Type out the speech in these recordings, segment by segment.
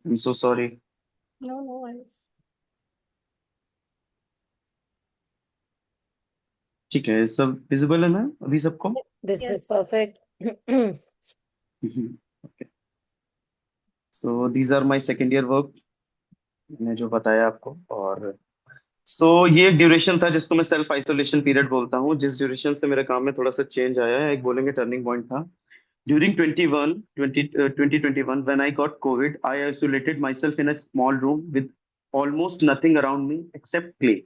I am so sorry. No, no worries. ठीक है, सब विजिबल है ना अभी सबको? This is Yes. perfect. Okay. So these are my second year work, मैंने जो बताया आपको। और ये एक ड्यूरेशन था जिसको मैं सेल्फ आइसोलेशन पीरियड बोलता हूँ, जिस ड्यूरेशन से मेरे काम में थोड़ा सा चेंज आया है, एक बोलेंगे टर्निंग पॉइंट था। During 2021 when I got COVID, I isolated myself in a small room with almost nothing around me except clay.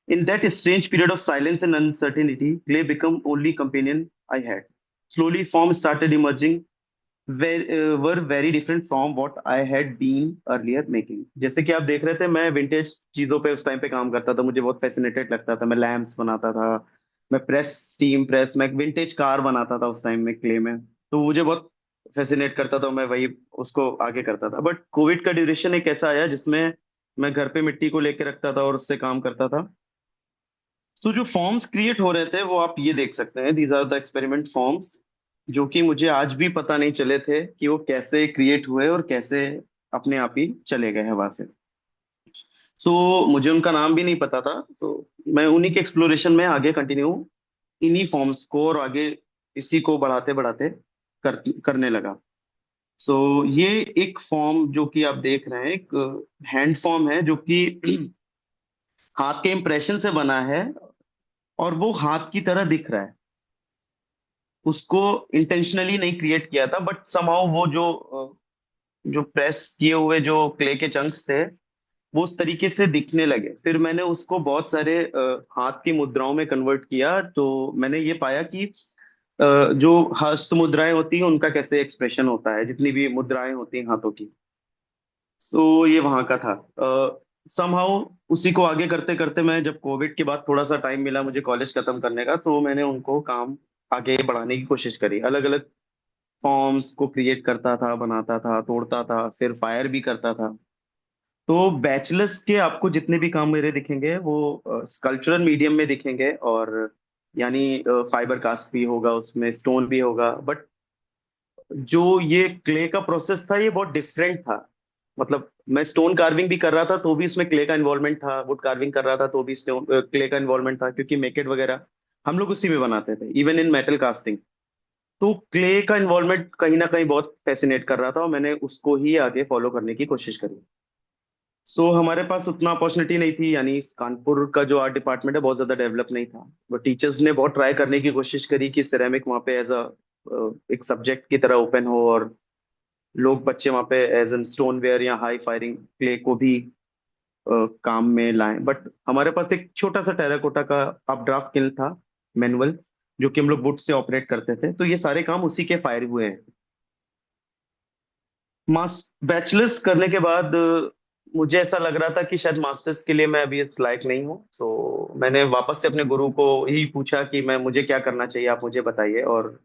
In that strange period of silence and uncertainty, clay became only companion I had. Slowly, forms started emerging, were very different from what I had been earlier making. जैसे कि आप देख रहे थे, मैं vintage चीजों पे उस टाइम पे काम करता था, मुझे बहुत फैसिनेटेड लगता था। मैं लैंप्स बनाता था, मैं प्रेस, स्टीम प्रेस, मैं विंटेज कार बनाता था उस टाइम में क्ले में। तो मुझे बहुत फैसिनेट करता था, मैं वही उसको आगे करता था। बट कोविड का ड्यूरेशन एक ऐसा आया जिसमें मैं घर पे मिट्टी को लेके रखता था और उससे काम करता था। तो जो फॉर्म्स क्रिएट हो रहे थे वो आप ये देख सकते हैं, these are the experiment forms, जो कि मुझे आज भी पता नहीं चले थे कि वो कैसे क्रिएट हुए और कैसे अपने आप ही चले गए हवा से। मुझे उनका नाम भी नहीं पता था। मैं उन्हीं के एक्सप्लोरेशन में आगे कंटिन्यू, इन्हीं फॉर्म्स को और आगे इसी को बढ़ाते बढ़ाते करने लगा। ये एक फॉर्म जो कि आप देख रहे हैं, एक हैंड फॉर्म है जो कि हाथ के इंप्रेशन से बना है, और वो हाथ की तरह दिख रहा है। उसको इंटेंशनली नहीं क्रिएट किया था, बट समहाउ वो जो प्रेस किए हुए जो क्ले के चंक्स थे, वो उस तरीके से दिखने लगे। फिर मैंने उसको बहुत सारे हाथ की मुद्राओं में कन्वर्ट किया, तो मैंने ये पाया कि जो हस्त मुद्राएं होती हैं उनका कैसे एक्सप्रेशन होता है, जितनी भी मुद्राएं होती हैं हाथों की। ये वहां का था। समहाउ उसी को आगे करते करते, मैं जब कोविड के बाद थोड़ा सा टाइम मिला मुझे कॉलेज खत्म करने का, तो मैंने उनको काम आगे बढ़ाने की कोशिश करी। अलग अलग फॉर्म्स को क्रिएट करता था, बनाता था, तोड़ता था, फिर फायर भी करता था। तो बैचलर्स के आपको जितने भी काम मेरे दिखेंगे वो स्कल्पचरल मीडियम में दिखेंगे, और यानी फाइबर कास्ट भी होगा, उसमें स्टोन भी होगा। बट जो ये क्ले का प्रोसेस था ये बहुत डिफरेंट था। मतलब मैं स्टोन कार्विंग भी कर रहा था तो भी उसमें क्ले का इन्वॉल्वमेंट था, वुड कार्विंग कर रहा था तो भी स्टोन क्ले का इन्वॉल्वमेंट था, क्योंकि मेकेट वगैरह हम लोग उसी में बनाते थे, इवन इन मेटल कास्टिंग। तो क्ले का इन्वॉल्वमेंट कहीं ना कहीं बहुत फैसिनेट कर रहा था, और मैंने उसको ही आगे फॉलो करने की कोशिश करी। हमारे पास उतना अपॉर्चुनिटी नहीं थी, यानी कानपुर का जो आर्ट डिपार्टमेंट है बहुत ज्यादा डेवलप नहीं था। बट टीचर्स ने बहुत ट्राई करने की कोशिश करी कि सिरेमिक वहाँ पे एज अ एक सब्जेक्ट की तरह ओपन हो, और लोग बच्चे वहाँ पे एज एन स्टोन वेयर या हाई फायरिंग क्ले को भी काम में लाएं। बट हमारे पास एक छोटा सा टेराकोटा का अपड्राफ्ट किल था, मैनुअल, जो कि हम लोग वुड से ऑपरेट करते थे। तो ये सारे काम उसी के फायर हुए हैं। मास बैचलर्स करने के बाद मुझे ऐसा लग रहा था कि शायद मास्टर्स के लिए मैं अभी इस लायक नहीं हूँ। मैंने वापस से अपने गुरु को ही पूछा कि मैं मुझे क्या करना चाहिए, आप मुझे बताइए। और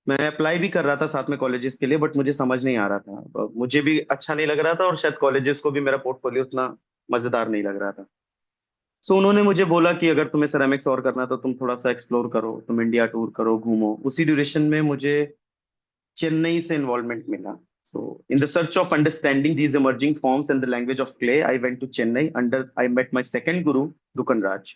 मैं अप्लाई भी कर रहा था साथ में कॉलेजेस के लिए, बट मुझे समझ नहीं आ रहा था, मुझे भी अच्छा नहीं लग रहा था, और शायद कॉलेजेस को भी मेरा पोर्टफोलियो उतना मजेदार नहीं लग रहा था। उन्होंने मुझे बोला कि अगर तुम्हें सेरामिक्स और करना है तो तुम थोड़ा सा एक्सप्लोर करो, तुम इंडिया टूर करो, घूमो। उसी ड्यूरेशन में मुझे चेन्नई से इन्वॉल्वमेंट मिला। In the search of understanding these emerging forms and the language of clay, I went to Chennai. I met my second guru, Dukan Raj.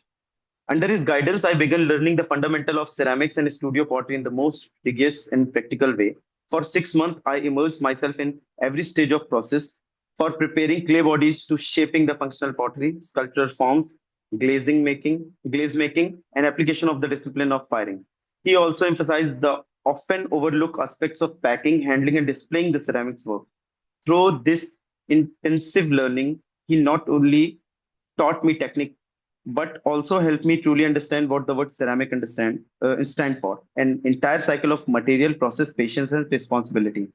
Under his guidance, I began learning the fundamental of ceramics and studio pottery in the most rigorous and practical way. For 6 months, I immersed myself in every stage of process, for preparing clay bodies to shaping the functional pottery, sculptural forms, glaze making, and application of the discipline of firing. He also emphasized the often overlooked aspects of packing, handling, and displaying the ceramics work. Through this intensive learning, he not only taught me technique, but also helped me truly understand what the word ceramic stand for: an entire cycle of material, process, patience, and responsibility.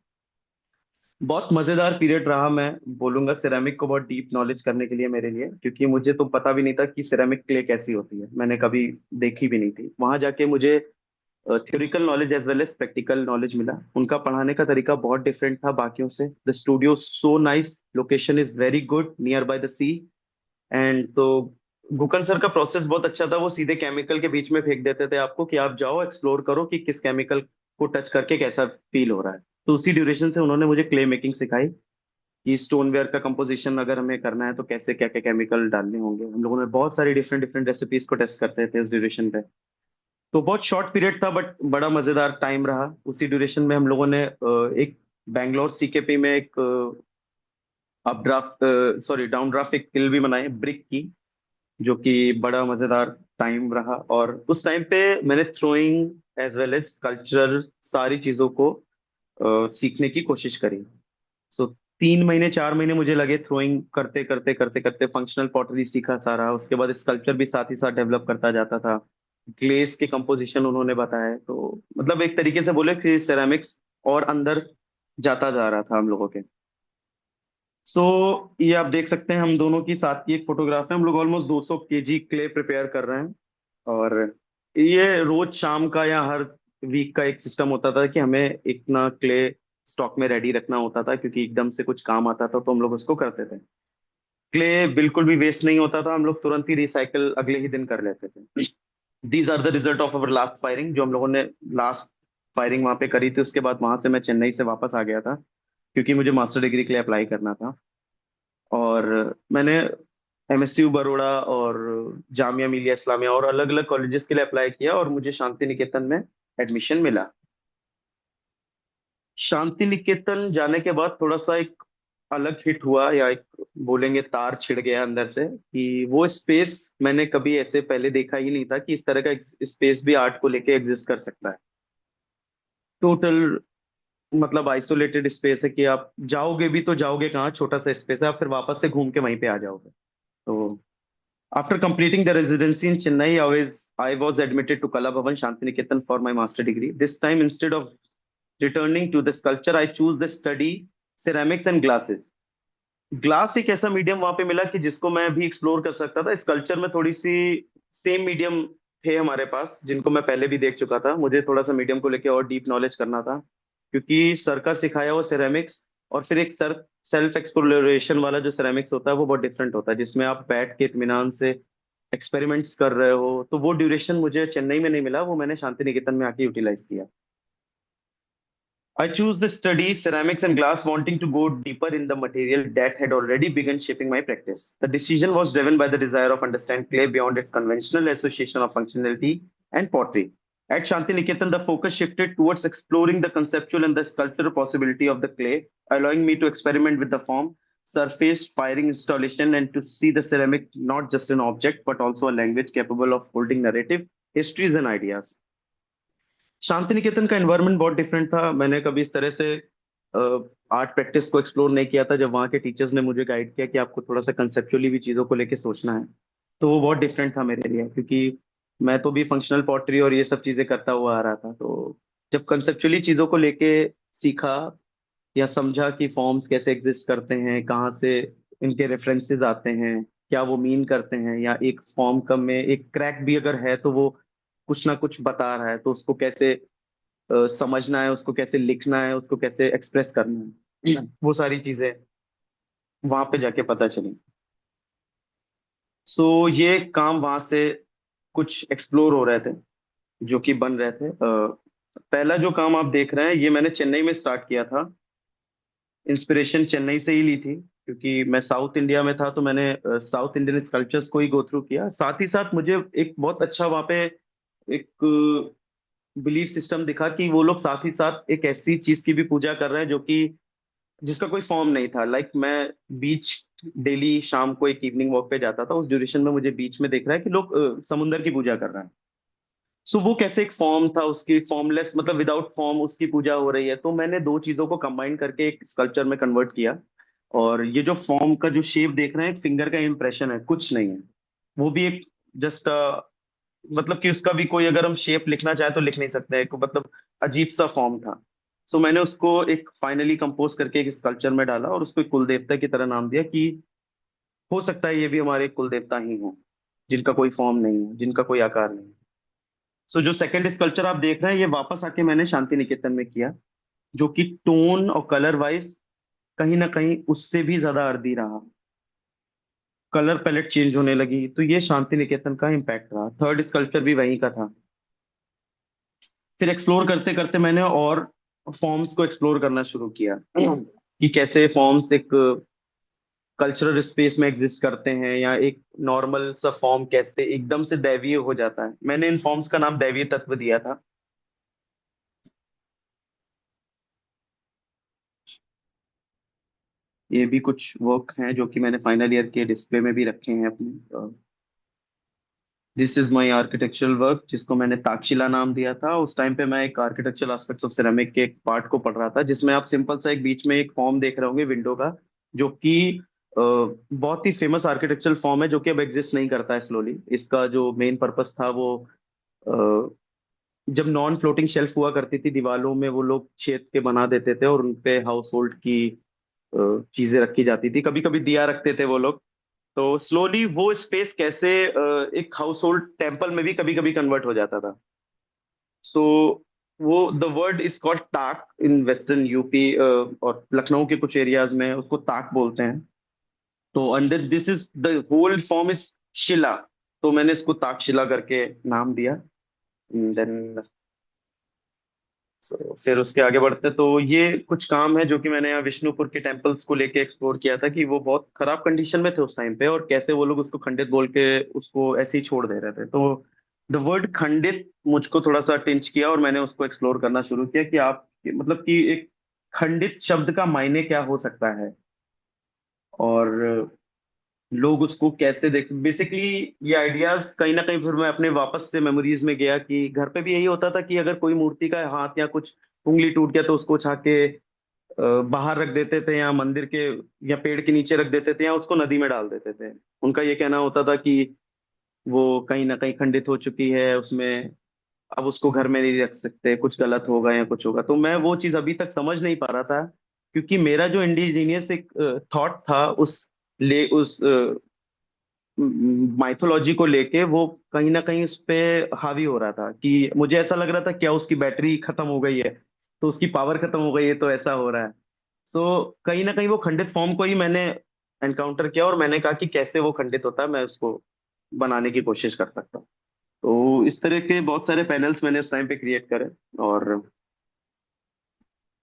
बहुत मजेदार period रहा, मैं बोलूंगा, ceramic को बहुत deep knowledge करने के लिए मेरे लिए, क्योंकि मुझे तो पता भी नहीं था कि सिरेमिक क्ले कैसी होती है, मैंने कभी देखी भी नहीं थी। वहां जाके मुझे theoretical knowledge as well as practical knowledge मिला। उनका पढ़ाने का तरीका बहुत डिफरेंट था बाकियों से। The studio so nice, location is very good, near by the sea. And तो गुकन सर का प्रोसेस बहुत अच्छा था, वो सीधे केमिकल के बीच में फेंक देते थे आपको कि आप जाओ एक्सप्लोर करो कि किस केमिकल को टच करके कैसा फील हो रहा है। तो उसी ड्यूरेशन से उन्होंने मुझे क्ले मेकिंग सिखाई, कि स्टोनवेयर का कंपोजिशन अगर हमें करना है तो कैसे क्या क्या केमिकल डालने होंगे। हम लोगों ने बहुत सारी डिफरेंट डिफरेंट रेसिपीज को टेस्ट करते थे उस ड्यूरेशन पे। तो बहुत शॉर्ट पीरियड था बट बड़ा मजेदार टाइम रहा। उसी ड्यूरेशन में हम लोगों ने एक बैंगलोर सीकेपी में एक up draft sorry down draft एक किल भी बनाई ब्रिक की, जो कि बड़ा मजेदार टाइम रहा। और उस टाइम पे मैंने throwing as well as cultural सारी चीजों को सीखने की कोशिश करी। सो 3 महीने 4 महीने मुझे लगे थ्रोइंग करते करते करते करते। फंक्शनल पॉटरी सीखा सारा, उसके बाद स्कल्पचर भी साथ ही साथ डेवलप करता जाता था। ग्लेस के कंपोजिशन उन्होंने बताया, तो मतलब एक तरीके से बोले कि सेरामिक्स और अंदर जाता जा रहा था हम लोगों के। सो ये आप देख सकते हैं हम दोनों की साथ की एक फोटोग्राफ है। हम लोग ऑलमोस्ट 200 केजी क्ले प्रिपेयर कर रहे हैं। और ये रोज शाम का या हर वीक का एक सिस्टम होता था कि हमें इतना क्ले स्टॉक में रेडी रखना होता था, क्योंकि एकदम से कुछ काम आता था तो हम लोग उसको करते थे। क्ले बिल्कुल भी वेस्ट नहीं होता था, हम लोग तुरंत ही रिसाइकल अगले ही दिन कर लेते थे। These are the result of our last firing, जो हम लोगों ने लास्ट फायरिंग वहां पे करी थी। उसके बाद वहां से मैं चेन्नई से वापस आ गया था, क्योंकि मुझे मास्टर डिग्री के लिए अप्लाई करना था। और मैंने एमएसयू बरोड़ा और जामिया मिलिया इस्लामिया और अलग अलग कॉलेजेस के लिए अप्लाई किया, और मुझे शांति निकेतन में एडमिशन मिला। शांति निकेतन जाने के बाद थोड़ा सा एक अलग हिट हुआ, या एक बोलेंगे तार छिड़ गया अंदर से, कि वो स्पेस मैंने कभी ऐसे पहले देखा ही नहीं था कि इस तरह का स्पेस भी आर्ट को लेके एग्जिस्ट कर सकता है। टोटल मतलब आइसोलेटेड स्पेस है कि आप जाओगे भी तो जाओगे कहाँ, छोटा सा स्पेस है, आप फिर वापस से घूम के वहीं पे आ जाओगे। तो after completing the residency in Chennai, I was admitted to Kala Bhavan Shantiniketan for my master degree. This time, instead of returning to the sculpture, I choose the study ceramics and glasses. Glass एक ऐसा medium वहां पे मिला कि जिसको मैं भी explore कर सकता था। स्कल्पचर में थोड़ी सी सेम मीडियम थे हमारे पास, जिनको मैं पहले भी देख चुका था। मुझे थोड़ा सा मीडियम को लेके और डीप नॉलेज करना था, क्योंकि सर का सिखाया हुआ सिरेमिक्स और फिर एक सर सेल्फ एक्सप्लोरेशन वाला जो सिरेमिक्स होता है वो बहुत डिफरेंट होता है, जिसमें आप बैठ के इत्मीनान से एक्सपेरिमेंट्स कर रहे हो। तो वो ड्यूरेशन मुझे चेन्नई में नहीं मिला, वो मैंने शांति निकेतन में आके यूटिलाइज किया। I choose the study ceramics and glass, wanting to go deeper in the material that had already begun shaping my practice. The decision was driven by the desire of understand clay beyond its conventional association of functionality and pottery. At Shanti Niketan, the focus shifted towards exploring the conceptual and the sculptural possibility of the clay, allowing me to experiment with the form, surface, firing installation, and to see the ceramic not just an object but also a language capable of holding narrative, histories, and ideas. Shanti Niketan का environment बहुत different था। मैंने कभी इस तरह से art practice को explore नहीं किया था। जब वहाँ के टीचर्स ने मुझे गाइड किया कि आपको थोड़ा सा कंसेप्चुअली भी चीज़ों को लेके सोचना है, तो वो बहुत डिफरेंट था मेरे लिए, क्योंकि मैं तो भी फंक्शनल पॉटरी और ये सब चीज़ें करता हुआ आ रहा था। तो जब कंसेप्चुअली चीज़ों को लेके सीखा या समझा कि फॉर्म्स कैसे एग्जिस्ट करते हैं, कहाँ से इनके रेफरेंसेस आते हैं, क्या वो मीन करते हैं, या एक फॉर्म का में एक क्रैक भी अगर है तो वो कुछ ना कुछ बता रहा है, तो उसको कैसे समझना है, उसको कैसे लिखना है, उसको कैसे एक्सप्रेस करना है, वो सारी चीजें वहां पे जाके पता चली। सो ये काम वहां से कुछ एक्सप्लोर हो रहे थे, जो कि बन रहे थे। पहला जो काम आप देख रहे हैं ये मैंने चेन्नई में स्टार्ट किया था। इंस्पिरेशन चेन्नई से ही ली थी, क्योंकि मैं साउथ इंडिया में था, तो मैंने साउथ इंडियन स्कल्पचर्स को ही गो थ्रू किया। साथ ही साथ मुझे एक बहुत अच्छा वहां पे एक बिलीफ सिस्टम दिखा कि वो लोग साथ ही साथ एक ऐसी चीज की भी पूजा कर रहे हैं जो कि जिसका कोई फॉर्म नहीं था। लाइक मैं बीच डेली शाम को एक इवनिंग वॉक पे जाता था, उस ड्यूरेशन में मुझे बीच में देख रहा है कि लोग समुंदर की पूजा कर रहे हैं। सो वो कैसे एक फॉर्म था, उसकी फॉर्मलेस मतलब विदाउट फॉर्म उसकी पूजा हो रही है। तो मैंने दो चीजों को कंबाइन करके एक स्कल्पचर में कन्वर्ट किया। और ये जो फॉर्म का जो शेप देख रहे हैं, एक फिंगर का इंप्रेशन है, कुछ नहीं है। वो भी एक जस्ट मतलब कि उसका भी कोई अगर हम शेप लिखना चाहे तो लिख नहीं सकते, एक मतलब अजीब सा फॉर्म था। सो मैंने उसको एक फाइनली कंपोज करके एक स्कल्पचर में डाला और उसको एक कुल देवता की तरह नाम दिया, कि हो सकता है ये भी हमारे कुल देवता ही हो, जिनका कोई फॉर्म नहीं है, जिनका कोई आकार नहीं है। सो जो सेकंड स्कल्पचर आप देख रहे हैं ये वापस आके मैंने शांति निकेतन में किया, जो कि टोन और कलर वाइज कहीं ना कहीं उससे भी ज्यादा अर्दी रहा। कलर पैलेट चेंज होने लगी, तो ये शांति निकेतन का इम्पैक्ट रहा। थर्ड स्कल्पचर भी वहीं का था। फिर एक्सप्लोर करते करते मैंने और फॉर्म्स को एक्सप्लोर करना शुरू किया। कि कैसे फॉर्म्स एक कल्चरल स्पेस में एग्जिस्ट करते हैं, या एक नॉर्मल सा फॉर्म कैसे एकदम से दैवीय हो जाता है। मैंने इन फॉर्म्स का नाम दैवीय तत्व दिया था। ये भी कुछ वर्क हैं जो कि मैंने फाइनल ईयर के डिस्प्ले में भी रखे हैं अपने। This is my architectural work, जिसको मैंने ताक्षशिला नाम दिया था। उस टाइम पे मैं एक आर्किटेक्चरल एस्पेक्ट्स ऑफ सिरेमिक के एक पार्ट को पढ़ रहा था, जिसमें आप सिंपल सा एक बीच में एक फॉर्म देख रहे होंगे विंडो का, जो कि बहुत ही फेमस आर्किटेक्चरल फॉर्म है, जो कि अब एग्जिस्ट नहीं करता है स्लोली। इसका जो मेन पर्पस था वो अ, जब नॉन फ्लोटिंग शेल्फ हुआ करती थी दीवारों में, वो लोग छेद के बना देते थे और उनपे हाउस होल्ड की चीजें रखी जाती थी, कभी कभी दिया रखते थे वो लोग। तो स्लोली वो स्पेस कैसे एक हाउस होल्ड टेम्पल में भी कभी कभी कन्वर्ट हो जाता था। सो वो द वर्ड इज कॉल्ड ताक इन वेस्टर्न यूपी, और लखनऊ के कुछ एरियाज में उसको ताक बोलते हैं। तो under this is the whole form is शिला, तो मैंने इसको ताक शिला करके नाम दिया। देन फिर उसके आगे बढ़ते, तो ये कुछ काम है जो कि मैंने यहाँ विष्णुपुर के टेम्पल्स को लेके एक्सप्लोर किया था, कि वो बहुत खराब कंडीशन में थे उस टाइम पे, और कैसे वो लोग उसको खंडित बोल के उसको ऐसे ही छोड़ दे रहे थे। तो द वर्ड खंडित मुझको थोड़ा सा टिंच किया, और मैंने उसको एक्सप्लोर करना शुरू किया कि आप मतलब कि एक खंडित शब्द का मायने क्या हो सकता है, और लोग उसको कैसे देख बेसिकली। ये आइडियाज कहीं ना कहीं फिर मैं अपने वापस से मेमोरीज में गया, कि घर पे भी यही होता था कि अगर कोई मूर्ति का हाथ या कुछ उंगली टूट गया तो उसको उठा के बाहर रख देते थे, या मंदिर के या पेड़ के नीचे रख देते थे, या उसको नदी में डाल देते थे। उनका ये कहना होता था कि वो कहीं ना कहीं खंडित हो चुकी है उसमें, अब उसको घर में नहीं रख सकते, कुछ गलत होगा या कुछ होगा। तो मैं वो चीज अभी तक समझ नहीं पा रहा था, क्योंकि मेरा जो इंडिजीनियस एक थॉट था उस माइथोलॉजी को लेके, वो कहीं ना कहीं उस पे हावी हो रहा था, कि मुझे ऐसा लग रहा था क्या उसकी बैटरी खत्म हो गई है, तो उसकी पावर खत्म हो गई है, तो ऐसा हो रहा है। सो कहीं ना कहीं वो खंडित फॉर्म को ही मैंने एनकाउंटर किया, और मैंने कहा कि कैसे वो खंडित होता है, मैं उसको बनाने की कोशिश कर सकता हूँ। तो इस तरह के बहुत सारे पैनल्स मैंने उस टाइम पे क्रिएट करे। और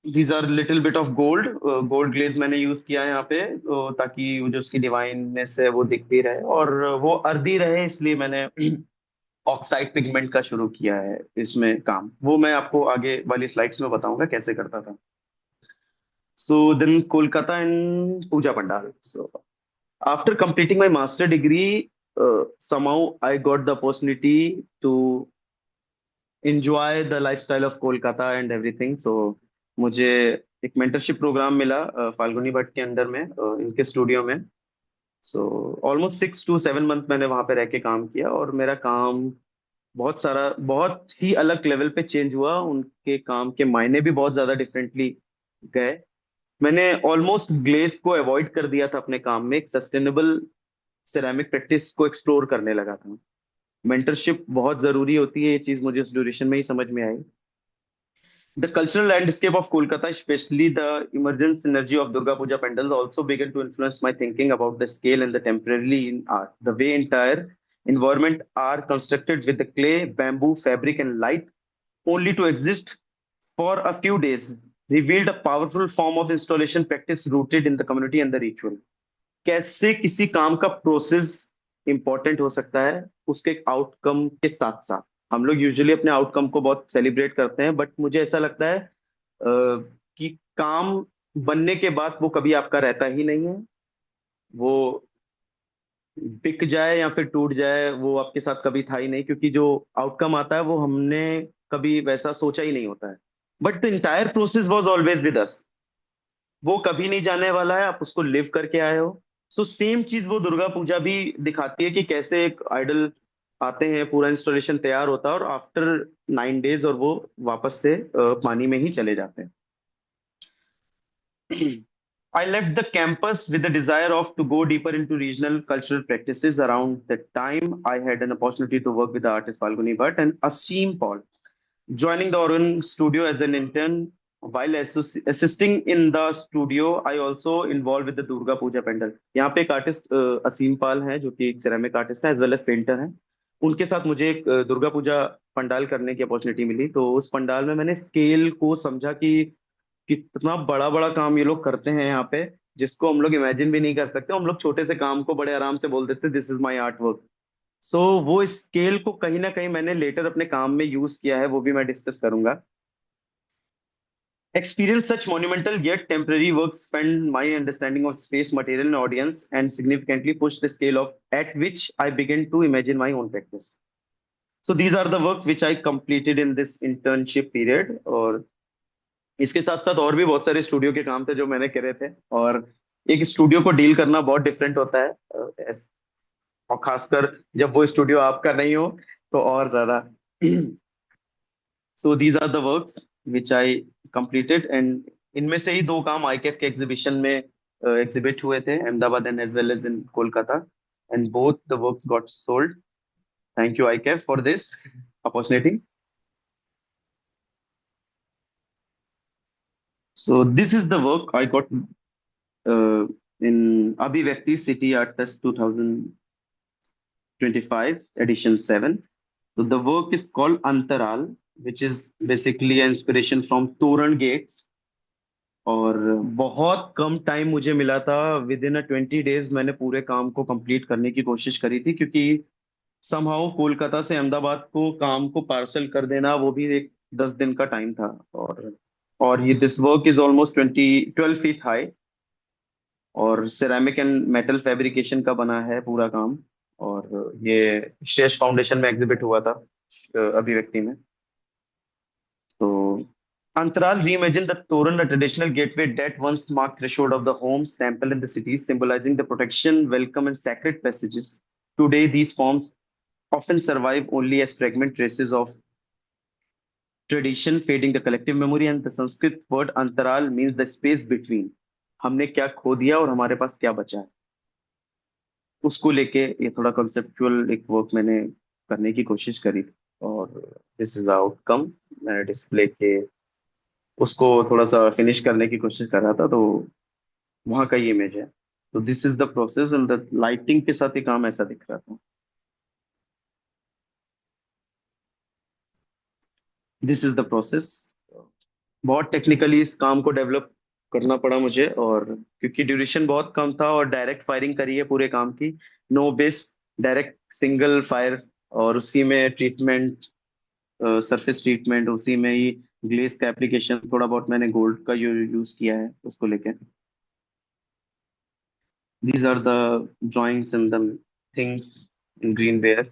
these are little bit of gold, gold glaze मैंने यूज किया है यहाँ पे, तो ताकि वो जो उसकी डिवाइननेस है वो दिखती रहे, और वो अर्दी रहे, इसलिए मैंने ऑक्साइड पिगमेंट का शुरू किया है इसमें काम। वो मैं आपको आगे वाली स्लाइड्स में बताऊंगा कैसे करता था। So then Kolkata and puja pandal. So after completing my master degree, somehow I got the opportunity to enjoy the lifestyle of Kolkata and everything. So मुझे एक मेंटरशिप प्रोग्राम मिला फाल्गुनी भट्ट के अंडर में, इनके स्टूडियो में। सो ऑलमोस्ट 6 to 7 मंथ मैंने वहां पे रह के काम किया, और मेरा काम बहुत सारा बहुत ही अलग लेवल पे चेंज हुआ। उनके काम के मायने भी बहुत ज्यादा डिफरेंटली गए। मैंने ऑलमोस्ट ग्लेज को अवॉइड कर दिया था अपने काम में, एक सस्टेनेबल सिरेमिक प्रैक्टिस को एक्सप्लोर करने लगा था। मेंटरशिप बहुत जरूरी होती है, ये चीज मुझे उस ड्यूरेशन में ही समझ में आई। The cultural landscape of Kolkata, especially the emergent synergy of Durga Puja pandals, also began to influence my thinking about the scale and the temporarily in art. The way entire environment are constructed with the clay, bamboo, fabric, and light, only to exist for a few days, revealed a powerful form of installation practice rooted in the community and the ritual. कैसे किसी काम का process important हो सकता है उसके outcome के साथ साथ। हम लोग यूजुअली अपने आउटकम को बहुत सेलिब्रेट करते हैं, बट मुझे ऐसा लगता है कि काम बनने के बाद वो कभी आपका रहता ही नहीं है। वो बिक जाए या फिर टूट जाए, वो आपके साथ कभी था ही नहीं, क्योंकि जो आउटकम आता है वो हमने कभी वैसा सोचा ही नहीं होता है। But the entire process was always with us. वो कभी नहीं जाने वाला है, आप उसको लिव करके आए हो। सो सेम चीज वो दुर्गा पूजा भी दिखाती है, कि कैसे एक आइडल आते हैं, पूरा इंस्टॉलेशन तैयार होता है, और आफ्टर 9 डेज और वो वापस से पानी में ही चले जाते हैं। I left the campus with the desire of to go deeper into regional cultural practices. Around that time, I had an opportunity to work with the artist Falguni Bhatt and Asim Paul, joining the Oregon studio as an intern. While assisting in the studio, I also involved with the Durga Puja pandal. यहाँ पे एक artist असीम पाल हैं, जो कि एक ceramic artist है as well as painter हैं। उनके साथ मुझे एक दुर्गा पूजा पंडाल करने की अपॉर्चुनिटी मिली। तो उस पंडाल में मैंने स्केल को समझा, कि कितना बड़ा बड़ा काम ये लोग करते हैं यहाँ पे, जिसको हम लोग इमेजिन भी नहीं कर सकते। हम लोग छोटे से काम को बड़े आराम से बोल देते, this is my artwork. So वो स्केल को कहीं ना कहीं मैंने लेटर अपने काम में यूज किया है, वो भी मैं डिस्कस करूंगा। Experience such monumental yet temporary works expand my understanding of space, material, and audience, and significantly push the scale of at which I begin to imagine my own practice. So these are the work which I completed in this internship period। और इसके साथ साथ और भी बहुत सारे studio के काम थे जो मैंने करे थे। और एक स्टूडियो को डील करना बहुत डिफरेंट होता है, और खासकर जब वो स्टूडियो आपका नहीं हो तो और ज्यादा। So these are the works which I completed, and इनमें से ही दो काम आईकेफ के एग्जीबिशन में एग्जिबिट हुए थे, Ahmedabad and as well as in Kolkata, and both the works got sold. Thank you IKEF for this opportunity. So this is the work I got in Abhivyakti City Art Fest 2025 edition 7. So the work is called Antaral, which is basically an inspiration from Toran Gates। और बहुत कम time मुझे मिला था, with in 20 days मैंने पूरे काम को complete करने की कोशिश करी थी, क्योंकि समहाउ कोलकाता से अहमदाबाद को काम को पार्सल कर देना वो भी एक 10 दिन का टाइम था। और ये this work is almost 12 feet high, और सिरेमिक एंड मेटल फैब्रिकेशन का बना है पूरा काम। और ये श्रेष्ठ फाउंडेशन में एग्जिबिट हुआ था अभिव्यक्ति में। So, Antaral reimagined the Toran, a traditional gateway that once marked threshold of the homes, temple, and the cities, symbolizing the protection, welcome, and sacred passages. Today, these forms often survive only as fragment traces of tradition, fading the collective memory, and the Sanskrit word Antaral means the space between। हमने क्या खो दिया और हमारे पास क्या बचा है, उसको लेके ये थोड़ा कंसेप्चुअल एक वर्क मैंने करने की कोशिश करी। और दिस इज द आउटकम। मैंने डिस्प्ले के उसको थोड़ा सा फिनिश करने की कोशिश कर रहा था, तो वहां का ये इमेज है। तो this is the process, and the lighting के साथ ही काम ऐसा दिख रहा था। This is the process. बहुत टेक्निकली इस काम को डेवलप करना पड़ा मुझे, और क्योंकि ड्यूरेशन बहुत कम था और डायरेक्ट फायरिंग करी है पूरे काम की, no base, direct single fire, और उसी में ट्रीटमेंट, सरफेस ट्रीटमेंट, उसी में ही ग्लेस का एप्लीकेशन, थोड़ा बहुत मैंने गोल्ड का यूज किया है उसको लेके। These are the drawings and the things in green bear।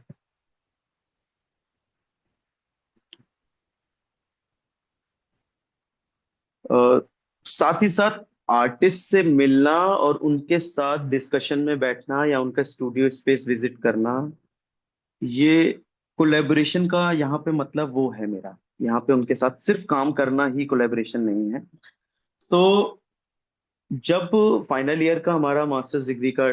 साथ ही साथ आर्टिस्ट से मिलना और उनके साथ डिस्कशन में बैठना या उनका स्टूडियो स्पेस विजिट करना, ये कोलेबोरेशन का यहाँ पे मतलब वो है मेरा। यहाँ पे उनके साथ सिर्फ काम करना ही कोलेबोरेशन नहीं है। तो जब फाइनल ईयर का हमारा मास्टर्स डिग्री का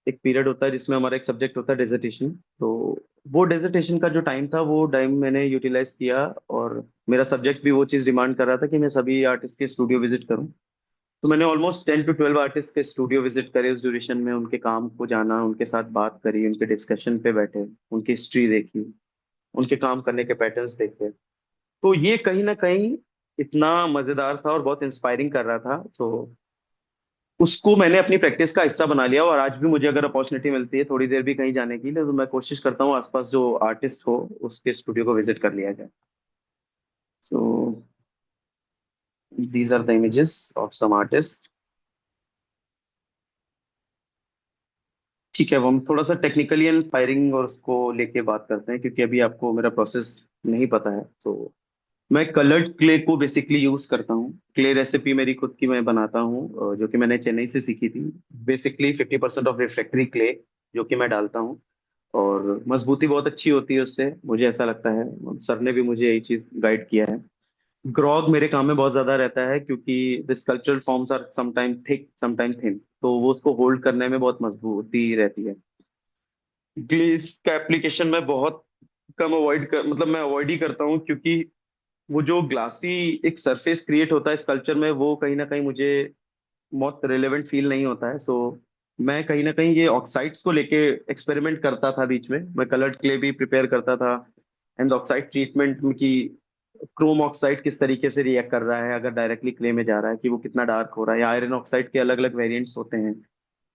एक पीरियड होता है जिसमें हमारा एक सब्जेक्ट होता है डेजर्टेशन, तो वो डेजर्टेशन का जो टाइम था वो टाइम मैंने यूटिलाइज किया। और मेरा सब्जेक्ट भी वो चीज़ डिमांड कर रहा था कि मैं सभी आर्टिस्ट के स्टूडियो विजिट करूं। तो मैंने ऑलमोस्ट 10 to 12 आर्टिस्ट के स्टूडियो विजिट करे उस ड्यूरेशन में, उनके काम को जाना, उनके साथ बात करी, उनके डिस्कशन पे बैठे, उनकी हिस्ट्री देखी, उनके काम करने के पैटर्न्स देखे। तो ये कहीं ना कहीं इतना मजेदार था और बहुत इंस्पायरिंग कर रहा था। तो उसको मैंने अपनी प्रैक्टिस का हिस्सा बना लिया, और आज भी मुझे अगर अपॉर्चुनिटी मिलती है थोड़ी देर भी कहीं जाने की लिए, तो मैं कोशिश करता हूँ आसपास जो आर्टिस्ट हो उसके स्टूडियो को विजिट कर लिया जाए। So these are the images of some artist. ठीक है, अब हम थोड़ा सा टेक्निकली एंड फायरिंग और उसको लेके बात करते हैं, क्योंकि अभी आपको मेरा प्रोसेस नहीं पता है। तो मैं कलर्ड क्ले को बेसिकली यूज करता हूँ। क्ले रेसिपी मेरी खुद की मैं बनाता हूँ, जो कि मैंने चेन्नई से सीखी थी। बेसिकली 50% ऑफ रिफ्लेक्टरी क्ले जो कि मैं डालता हूँ, और मजबूती बहुत अच्छी होती है उससे, मुझे ऐसा लगता है। सर ने भी मुझे यही चीज गाइड किया है। ग्रॉग मेरे काम में बहुत ज्यादा रहता है, क्योंकि the sculptural forms are sometime thick sometime thin, तो वो उसको होल्ड करने में बहुत मजबूती रहती है। ग्लेस का एप्लीकेशन मैं बहुत कम अवॉइड कर मतलब मैं अवॉइड ही करता हूँ, क्योंकि वो जो ग्लासी एक सरफेस क्रिएट होता है स्कल्पचर में, वो कहीं ना कहीं मुझे बहुत रिलेवेंट फील नहीं होता है। सो मैं कहीं ना कहीं ये ऑक्साइड्स को लेके एक्सपेरिमेंट करता था बीच में। मैं कलर्ड क्ले भी प्रिपेयर करता था, एंड ऑक्साइड ट्रीटमेंट की क्रोम ऑक्साइड किस तरीके से रिएक्ट कर रहा है अगर डायरेक्टली क्ले में जा रहा है, कि वो कितना डार्क हो रहा है, या आयरन ऑक्साइड के अलग अलग वेरिएंट्स होते हैं।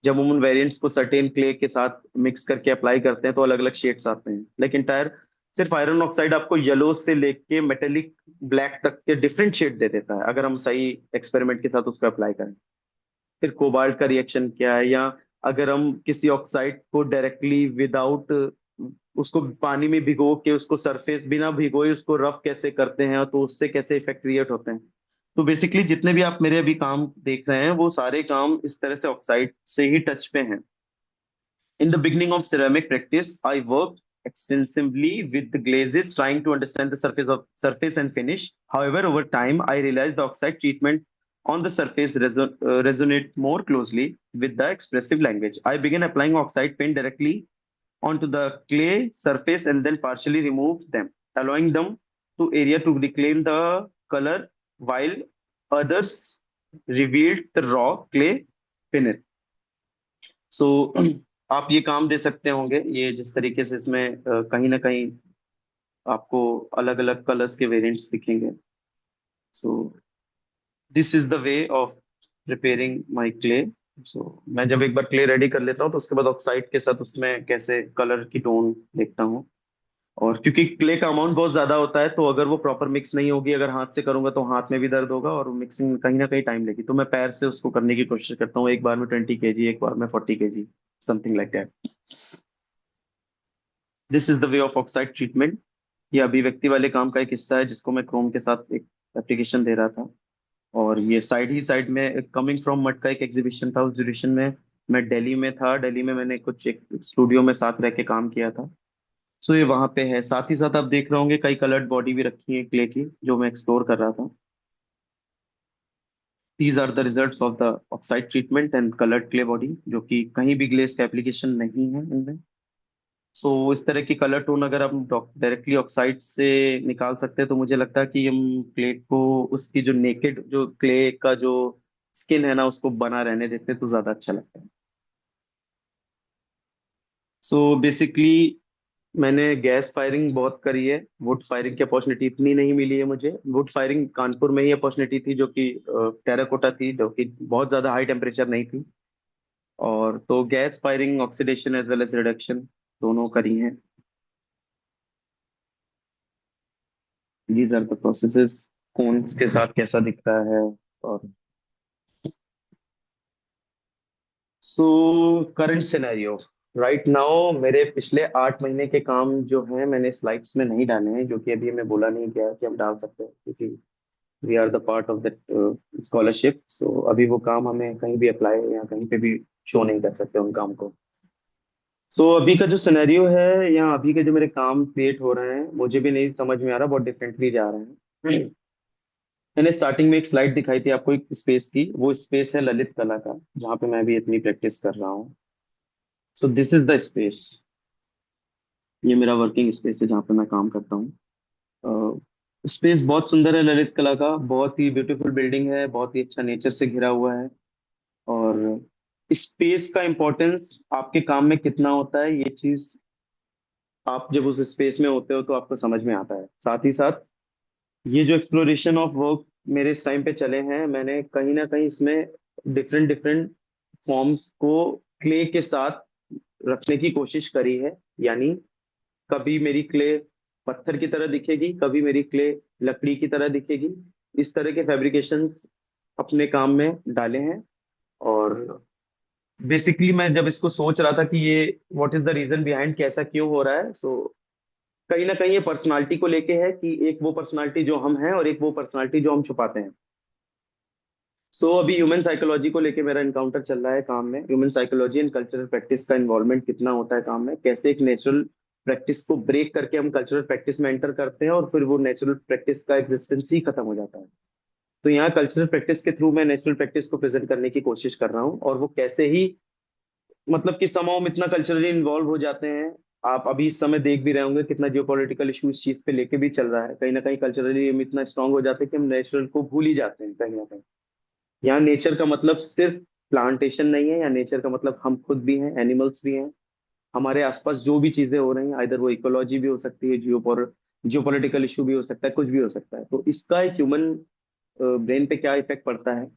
जब हम उन वेरिएंट्स को सर्टेन क्ले के साथ मिक्स करके अप्लाई करते हैं तो अलग अलग शेड्स आते हैं। लेकिन टायर सिर्फ आयरन ऑक्साइड आपको येलो से लेके मेटेलिक ब्लैक तक के डिफरेंट शेड दे देता है अगर हम सही एक्सपेरिमेंट के साथ उसको अप्लाई करें। फिर कोबाल्ट का रिएक्शन क्या है, या अगर हम किसी ऑक्साइड को डायरेक्टली विदाउट उसको पानी में भिगो के उसको सरफेस बिना भिगोए उसको रफ कैसे करते हैं, तो उससे कैसे इफेक्ट क्रिएट होते हैं। तो बेसिकली जितने भी आप मेरे अभी काम देख रहे हैं वो सारे काम इस तरह से ऑक्साइड से ही टच पे हैं। In the beginning of ceramic practice, I worked extensively with the glazes, trying to understand the surface and finish. However, over time, I realized the oxide treatment on the surface resonate more closely with the expressive language. I began applying oxide paint directly onto the clay surface and then partially remove them, allowing them to area to reclaim the color, while others revealed the raw clay beneath. सो आप ये काम दे सकते होंगे, ये जिस तरीके से इसमें कहीं ना कहीं आपको अलग अलग कलर्स के वेरिएंट्स दिखेंगे। So this is the way of preparing my clay. So मैं जब एक बार क्ले रेडी कर लेता हूँ तो उसके बाद ऑक्साइड के साथ उसमें कैसे कलर की टोन देखता हूँ। और क्योंकि क्ले का अमाउंट बहुत ज्यादा होता है तो अगर वो प्रॉपर मिक्स नहीं होगी, अगर हाथ से करूंगा तो हाथ में भी दर्द होगा और मिक्सिंग कहीं ना कहीं टाइम लेगी, तो मैं पैर से उसको करने की कोशिश करता हूँ। एक बार में 20 kg, एक बार में 40 kg, something like that. This is the way of oxide treatment. ये अभिव्यक्ति वाले काम का एक हिस्सा है जिसको मैं क्रोम के साथ एक एप्लीकेशन दे रहा था। और ये साइड ही साइड में कमिंग फ्रॉम मड का एक एग्जीबिशन था। उस एग्जीबिशन में मैं दिल्ली में था। दिल्ली में मैंने कुछ एक स्टूडियो में साथ रह के काम किया था। सो ये वहां पे है। साथ ही साथ आप देख रहे होंगे कई कलर्ड बॉडी भी रखी है क्ले की, जो मैं एक्सप्लोर कर रहा था। These are the results of the oxide treatment and coloured clay body, जो कि कहीं भी ग्लेस का एप्लीकेशन नहीं है इनमें। सो इस तरह की कलर टोन अगर हम डायरेक्टली ऑक्साइड से निकाल सकते हैं तो मुझे लगता है कि हम क्ले को उसकी जो नेकेड जो क्ले का जो स्किन है ना उसको बना रहने देते तो ज्यादा अच्छा लगता है। सो बेसिकली मैंने गैस फायरिंग बहुत करी है। वुड फायरिंग की अपॉर्चुनिटी इतनी नहीं मिली है मुझे। वुड फायरिंग कानपुर में ही अपॉर्चुनिटी थी जो कि टेराकोटा थी, जो कि बहुत ज्यादा हाई टेम्परेचर नहीं थी। और तो gas firing, oxidation as well as reduction दोनों करी हैं। These are the processes. Cones के साथ कैसा दिखता है। और so current scenario right now, मेरे पिछले 8 महीने के काम जो हैं मैंने स्लाइड्स में नहीं डाले हैं, जो कि अभी हमें बोला नहीं गया कि हम डाल सकते हैं, क्योंकि we are the part of that scholarship. So अभी वो काम हमें कहीं भी अप्लाई या कहीं पे भी शो नहीं कर सकते उन काम को। सो अभी का जो सिनेरियो है या अभी के जो मेरे काम क्रिएट हो रहे हैं मुझे भी नहीं समझ में आ रहा, बहुत डिफरेंटली जा रहे हैं। मैंने स्टार्टिंग में एक स्लाइड दिखाई थी आपको एक स्पेस की, वो स्पेस है ललित कला का, जहाँ पे मैं भी अपनी प्रैक्टिस कर रहा हूँ। सो दिस इज द स्पेस। ये मेरा वर्किंग स्पेस है जहाँ पे मैं काम करता हूँ। स्पेस बहुत सुंदर है ललित कला का, बहुत ही ब्यूटीफुल बिल्डिंग है, बहुत ही अच्छा नेचर से घिरा हुआ है। और स्पेस का इम्पोर्टेंस आपके काम में कितना होता है ये चीज आप जब उस स्पेस में होते हो तो आपको समझ में आता है। साथ ही साथ ये जो एक्सप्लोरेशन ऑफ वर्क मेरे इस टाइम पे चले हैं, मैंने कहीं ना कहीं इसमें डिफरेंट डिफरेंट फॉर्म्स को क्ले के साथ रखने की कोशिश करी है। यानी कभी मेरी क्ले पत्थर की तरह दिखेगी, कभी मेरी क्ले लकड़ी की तरह दिखेगी। इस तरह के फैब्रिकेशंस अपने काम में डाले हैं। और बेसिकली मैं जब इसको सोच रहा था कि ये what is the reason behind, कैसा क्यों हो रहा है, सो कहीं ना कहीं ये पर्सनालिटी को लेके है कि एक वो पर्सनालिटी जो हम हैं और एक वो पर्सनालिटी जो हम छुपाते हैं। सो अभी ह्यूमन साइकोलॉजी को लेके मेरा इनकाउंटर चल रहा है काम में। Human psychology and cultural practice का इन्वॉल्वमेंट कितना होता है काम में, कैसे एक नेचुरल प्रैक्टिस को ब्रेक करके हम कल्चरल प्रैक्टिस में एंटर करते हैं और फिर वो नेचुरल प्रैक्टिस का एग्जिस्टेंस ही खत्म हो जाता है। तो यहाँ कल्चरल प्रैक्टिस के थ्रू मैं नेचुरल प्रैक्टिस को प्रेजेंट करने की कोशिश कर रहा हूँ, और वो कैसे ही मतलब कि समाव हम इतना कल्चरली इन्वॉल्व हो जाते हैं। आप अभी इस समय देख भी रहे होंगे कितना जियोपॉलिटिकल इशू इस चीज पे लेके भी चल रहा है। कहीं ना कहीं कल्चरली हम इतना स्ट्रांग हो जाते हैं कि हम नेचुरल को भूल ही जाते हैं कहीं ना कहीं। यहाँ नेचर का मतलब सिर्फ प्लांटेशन नहीं है, या नेचर का मतलब हम खुद भी हैं, एनिमल्स भी हैं, हमारे आसपास जो भी चीजें हो रही हैं, आइदर वो इकोलॉजी भी हो सकती है, जियो जियोपॉलिटिकल इशू भी हो सकता है, कुछ भी हो सकता है। तो इसका एक ह्यूमन ब्रेन पे क्या इफेक्ट पड़ता है,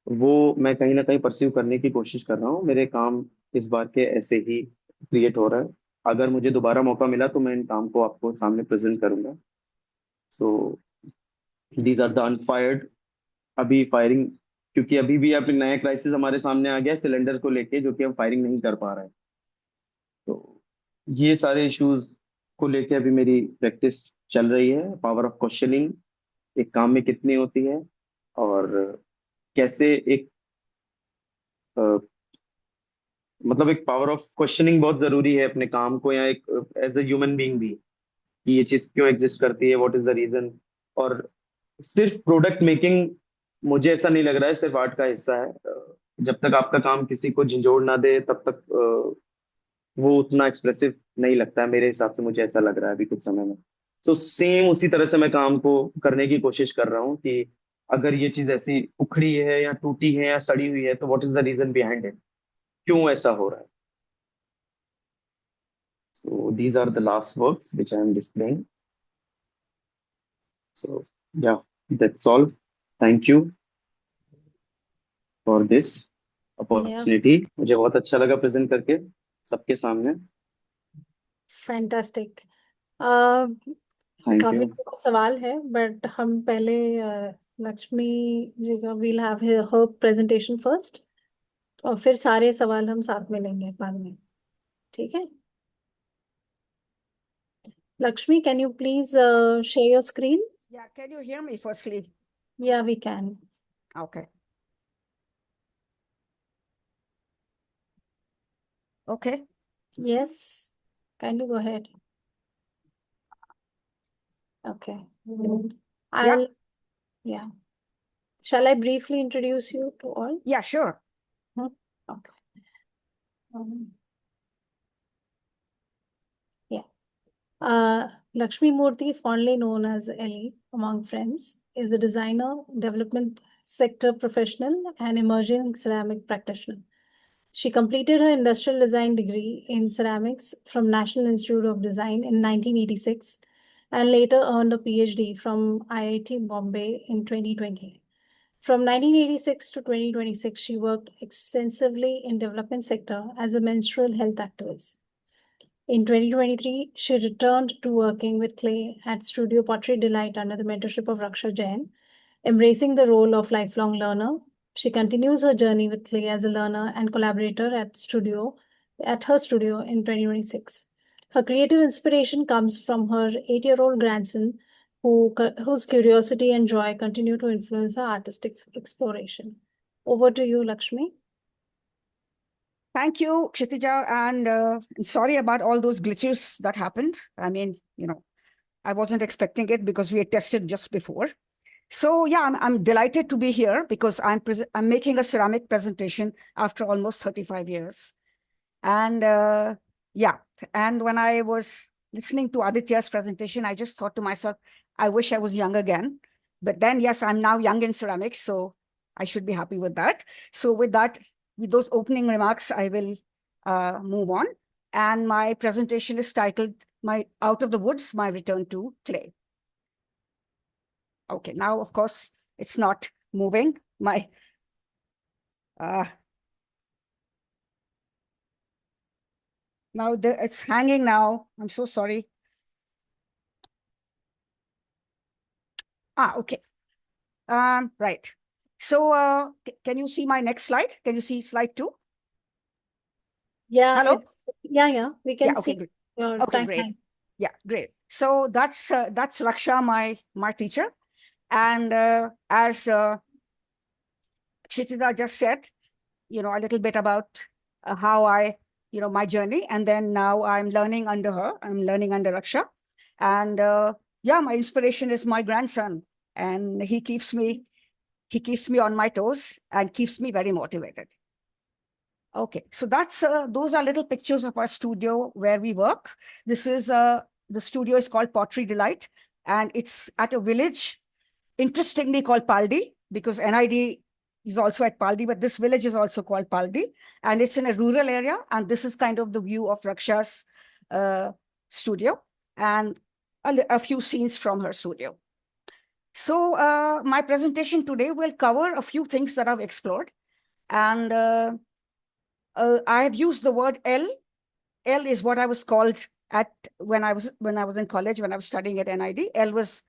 वो मैं कहीं ना कहीं परस्यू करने की कोशिश कर रहा हूँ। मेरे काम इस बार के ऐसे ही क्रिएट हो रहा है। अगर मुझे दोबारा मौका मिला तो मैं इन काम को आपको सामने प्रेजेंट करूंगा। So these are the unfired, अभी फायरिंग, क्योंकि अभी भी अब नया क्राइसिस हमारे सामने आ गया सिलेंडर को लेके, जो कि हम फायरिंग नहीं कर पा रहे हैं। तो ये सारे इश्यूज को लेके अभी मेरी प्रैक्टिस चल रही है। पावर ऑफ क्वेश्चनिंग एक काम में कितनी होती है, और कैसे एक मतलब एक पावर ऑफ क्वेश्चनिंग बहुत जरूरी है अपने काम को, या एक एज ए ह्यूमन बीइंग भी, कि ये चीज क्यों एग्जिस्ट करती है, व्हाट इज द रीजन। और सिर्फ प्रोडक्ट मेकिंग मुझे ऐसा नहीं लग रहा है सिर्फ आर्ट का हिस्सा है। जब तक आपका काम किसी को झंझोड़ ना दे तब तक वो उतना एक्सप्रेसिव नहीं लगता है मेरे हिसाब से। मुझे ऐसा लग रहा है अभी कुछ समय में। सो सेम उसी तरह से मैं काम को करने की कोशिश कर रहा हूँ, कि अगर ये चीज ऐसी उखड़ी है या टूटी है या सड़ी हुई है तो what is the reason behind it, क्यों ऐसा हो रहा है। So these are the last works which I am displaying. So yeah, that's all. Thank you for this Yeah, opportunity. मुझे बहुत अच्छा लगा प्रेजेंट करके सबके सामने। fantastic. uh, थैंक काफी यू। सवाल है, बट हम पहले लक्ष्मी जी का will have her presentation first, और फिर सारे सवाल हम साथ में लेंगे बाद में। ठीक है? Lakshmi, can you please share your screen? Yeah, can you hear me firstly? या we can. Okay. Okay. Yes, kindly go ahead. Okay. Yeah. I'll, yeah. Shall I briefly introduce you to all? Yeah, sure. Okay. Um, yeah. Lakshmi Murthy, fondly known as Ellie among friends, is a designer, development sector professional, and emerging ceramic practitioner. She completed her industrial design degree in ceramics from National Institute of Design in 1986, and later earned a PhD from IIT Bombay in 2020. From 1986 to 2026, she worked extensively in development sector as a menstrual health activist. In 2023, she returned to working with clay at Studio Pottery Delight under the mentorship of Raksha Jain, embracing the role of lifelong learner. She continues her journey with clay as a learner and collaborator at her studio in 2026. Her creative inspiration comes from her 8-year-old grandson, whose curiosity and joy continue to influence her artistic exploration. Over to you, Lakshmi. Thank you, Kshitija, and sorry about all those glitches that happened. I mean, I wasn't expecting it because we had tested just before. So yeah, I'm delighted to be here because I'm making a ceramic presentation after almost 35 years. And yeah, and when I was listening to Aditya's presentation, I just thought to myself, I wish I was young again. But then, yes, I'm now young in ceramics, so I should be happy with that. So with that, with those opening remarks, I will move on. And my presentation is titled Out of the Woods, My Return to Clay. Okay, now, of course, it's not moving. Now it's hanging now. I'm so sorry. Okay. Right. So can you see my next slide? Can you see slide 2? Yeah. Hello? Yeah. We can okay, see great. your Okay, great. timeline. Yeah, great. So that's Raksha, my teacher. And as Kshitija just said, a little bit about how my journey. And then now I'm learning under her. I'm learning under Raksha. And yeah, my inspiration is my grandson. And he keeps me on my toes and keeps me very motivated. Okay, so those are little pictures of our studio where we work. This is the studio is called Pottery Delight, and it's at a village, interestingly called Paldi, because NID is also at Paldi, but this village is also called Paldi, and it's in a rural area. And this is kind of the view of Raksha's studio. And a few scenes from her studio. So my presentation today will cover a few things that I've explored. And I have used the word L. L is what I was called at when I was in college, when I was studying at NID. L was,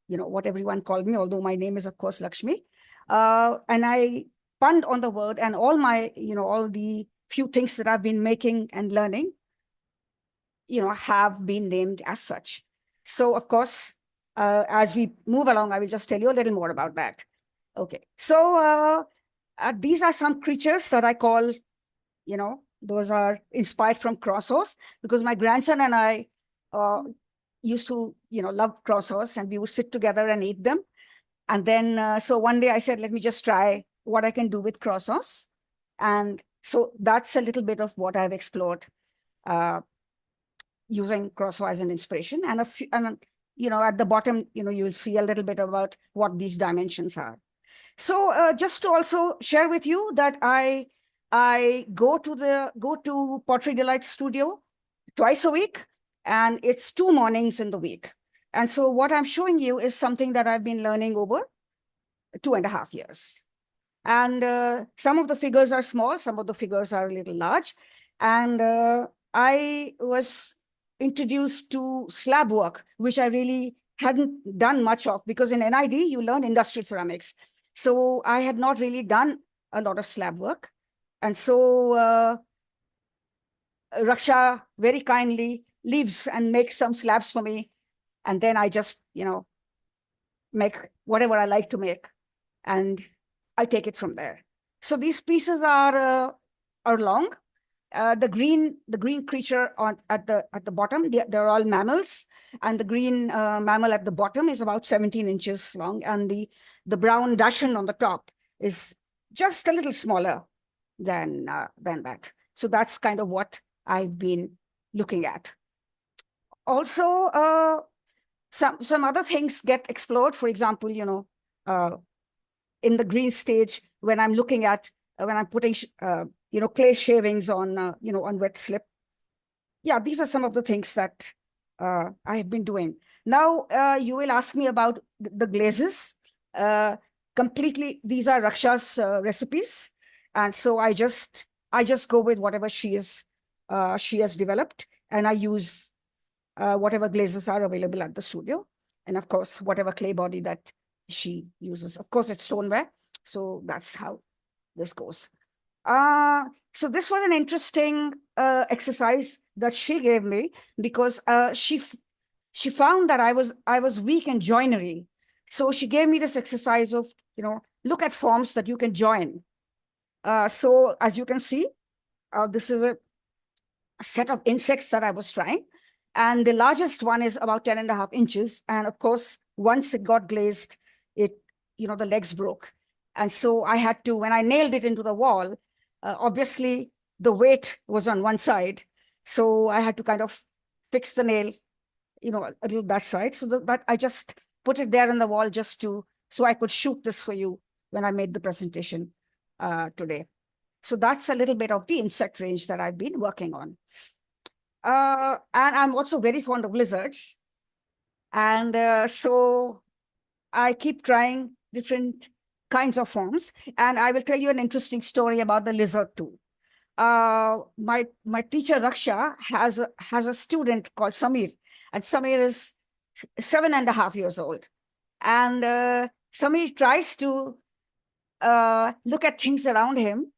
what everyone called me, although my name is, of course, Lakshmi. And I punned on the word, and all my, all the few things that I've been making and learning, have been named as such. So, of course, as we move along, I will just tell you a little more about that. Okay, so these are some creatures that I call, those are inspired from crosshaws, because my grandson and I used to, love crosshaws, and we would sit together and eat them. And then, so one day I said, let me just try what I can do with crosshaws. And so that's a little bit of what I've explored using crosshaw as an inspiration. And, at the bottom, you'll see a little bit about what these dimensions are. So just to also share with you that I go to Pottery Delight studio twice a week, and it's 2 mornings in the week. And so what I'm showing you is something that I've been learning over 2.5 years. And some of the figures are small, some of the figures are a little large. And I was introduced to slab work, which I really hadn't done much of, because in NID, you learn industrial ceramics. So I had not really done a lot of slab work. And so Raksha very kindly leaves and makes some slabs for me. And then I just, make whatever I like to make, and I take it from there. So these pieces are long. The green creature at the bottom, they're all mammals, and the green mammal at the bottom is about 17 inches long, and the brown Dachshund on the top is just a little smaller than that. So that's kind of what I've been looking at. Also, some other things get explored. For example, in the green stage, when I'm looking at when I'm putting clay shavings on on wet slip. Yeah, these are some of the things that I have been doing. Now you will ask me about the glazes. Completely, these are Raksha's recipes, and so I just go with whatever she has developed, and I use whatever glazes are available at the studio, and of course whatever clay body that she uses. Of course, it's stoneware, so that's how this goes. So this was an interesting exercise that she gave me, because she found that I was weak in joinery. So she gave me this exercise of, look at forms that you can join. So as you can see, this is a set of insects that I was trying. And the largest one is about 10.5 inches. And of course, once it got glazed, the legs broke. And so I had to, when I nailed it into the wall, obviously the weight was on one side. So I had to kind of fix the nail, a little that side. So that I just put it there on the wall just so I could shoot this for you when I made the presentation today. So that's a little bit of the insect range that I've been working on. And I'm also very fond of lizards. And so I keep trying different kinds of forms. And I will tell you an interesting story about the lizard too. My teacher Raksha has a student called Samir, and Samir is 7.5 years old. And Samir tries to look at things around him,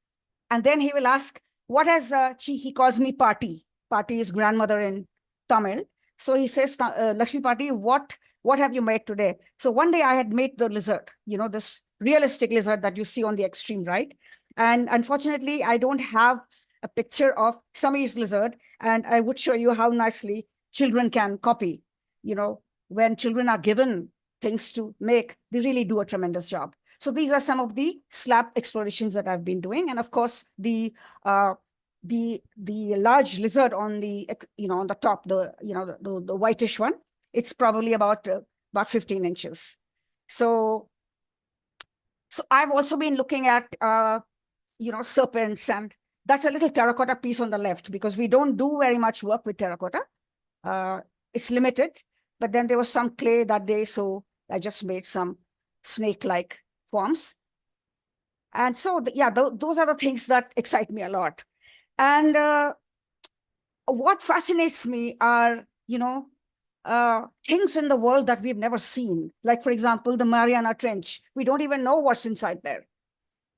and then he will ask, what has he calls me Pati. Pati is grandmother in Tamil. So he says, Lakshmi Pati, what have you made today? So one day I had made the lizard, this realistic lizard that you see on the extreme right. And unfortunately, I don't have a picture of Samir's lizard, and I would show you how nicely children can copy. When children are given things to make, they really do a tremendous job. So these are some of the slab explorations that I've been doing. And of course, the large lizard on the on the top, the whitish one, it's probably about 15 inches. So I've also been looking at serpents, and that's a little terracotta piece on the left, because we don't do very much work with terracotta. It's limited. but then there was some clay that day, so I just made some snake-like forms. And so, yeah, those are the things that excite me a lot. And what fascinates me are, things in the world that we've never seen. Like, for example, the Mariana Trench. We don't even know what's inside there.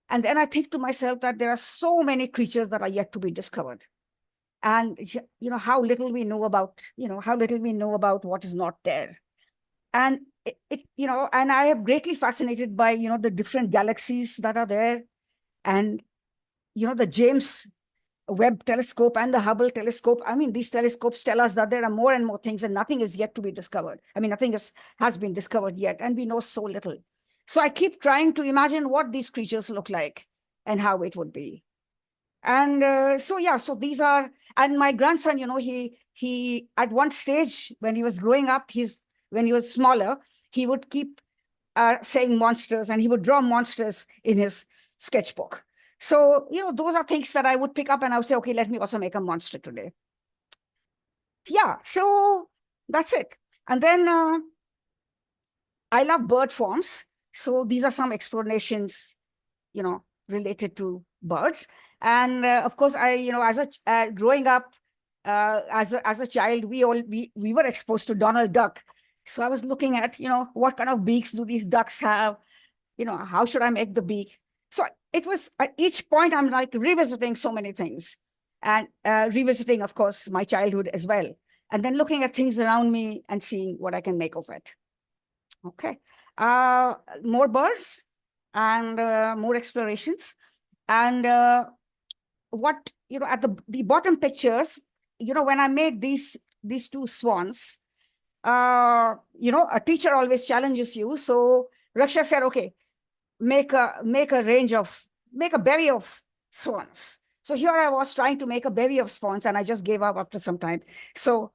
And then I think to myself that there are so many creatures that are yet to be discovered. And, how little we know about, what is not there. And and I am greatly fascinated by, the different galaxies that are there. And, the James Webb telescope and the Hubble telescope. I mean, these telescopes tell us that there are more and more things and nothing is yet to be discovered. I mean, nothing has been discovered yet, and we know so little. So I keep trying to imagine what these creatures look like and how it would be. And so these are, and my grandson, he at one stage when he was growing up, when he was smaller, he would keep saying monsters, and he would draw monsters in his sketchbook. So, those are things that I would pick up and I would say, okay, let me also make a monster today. Yeah, so that's it. And then I love bird forms. So these are some explanations, related to birds. And of course, as growing up, as a child, we were exposed to Donald Duck. So I was looking at, what kind of beaks do these ducks have? How should I make the beak? So it was at each point, I'm like revisiting so many things, and revisiting, of course, my childhood as well. And then looking at things around me and seeing what I can make of it. Okay. More birds and more explorations. And what, at the bottom pictures, when I made these two swans, a teacher always challenges you. So Raksha said, okay, make a bevy of swans. So here I was trying to make a bevy of swans, and I just gave up after some time. So,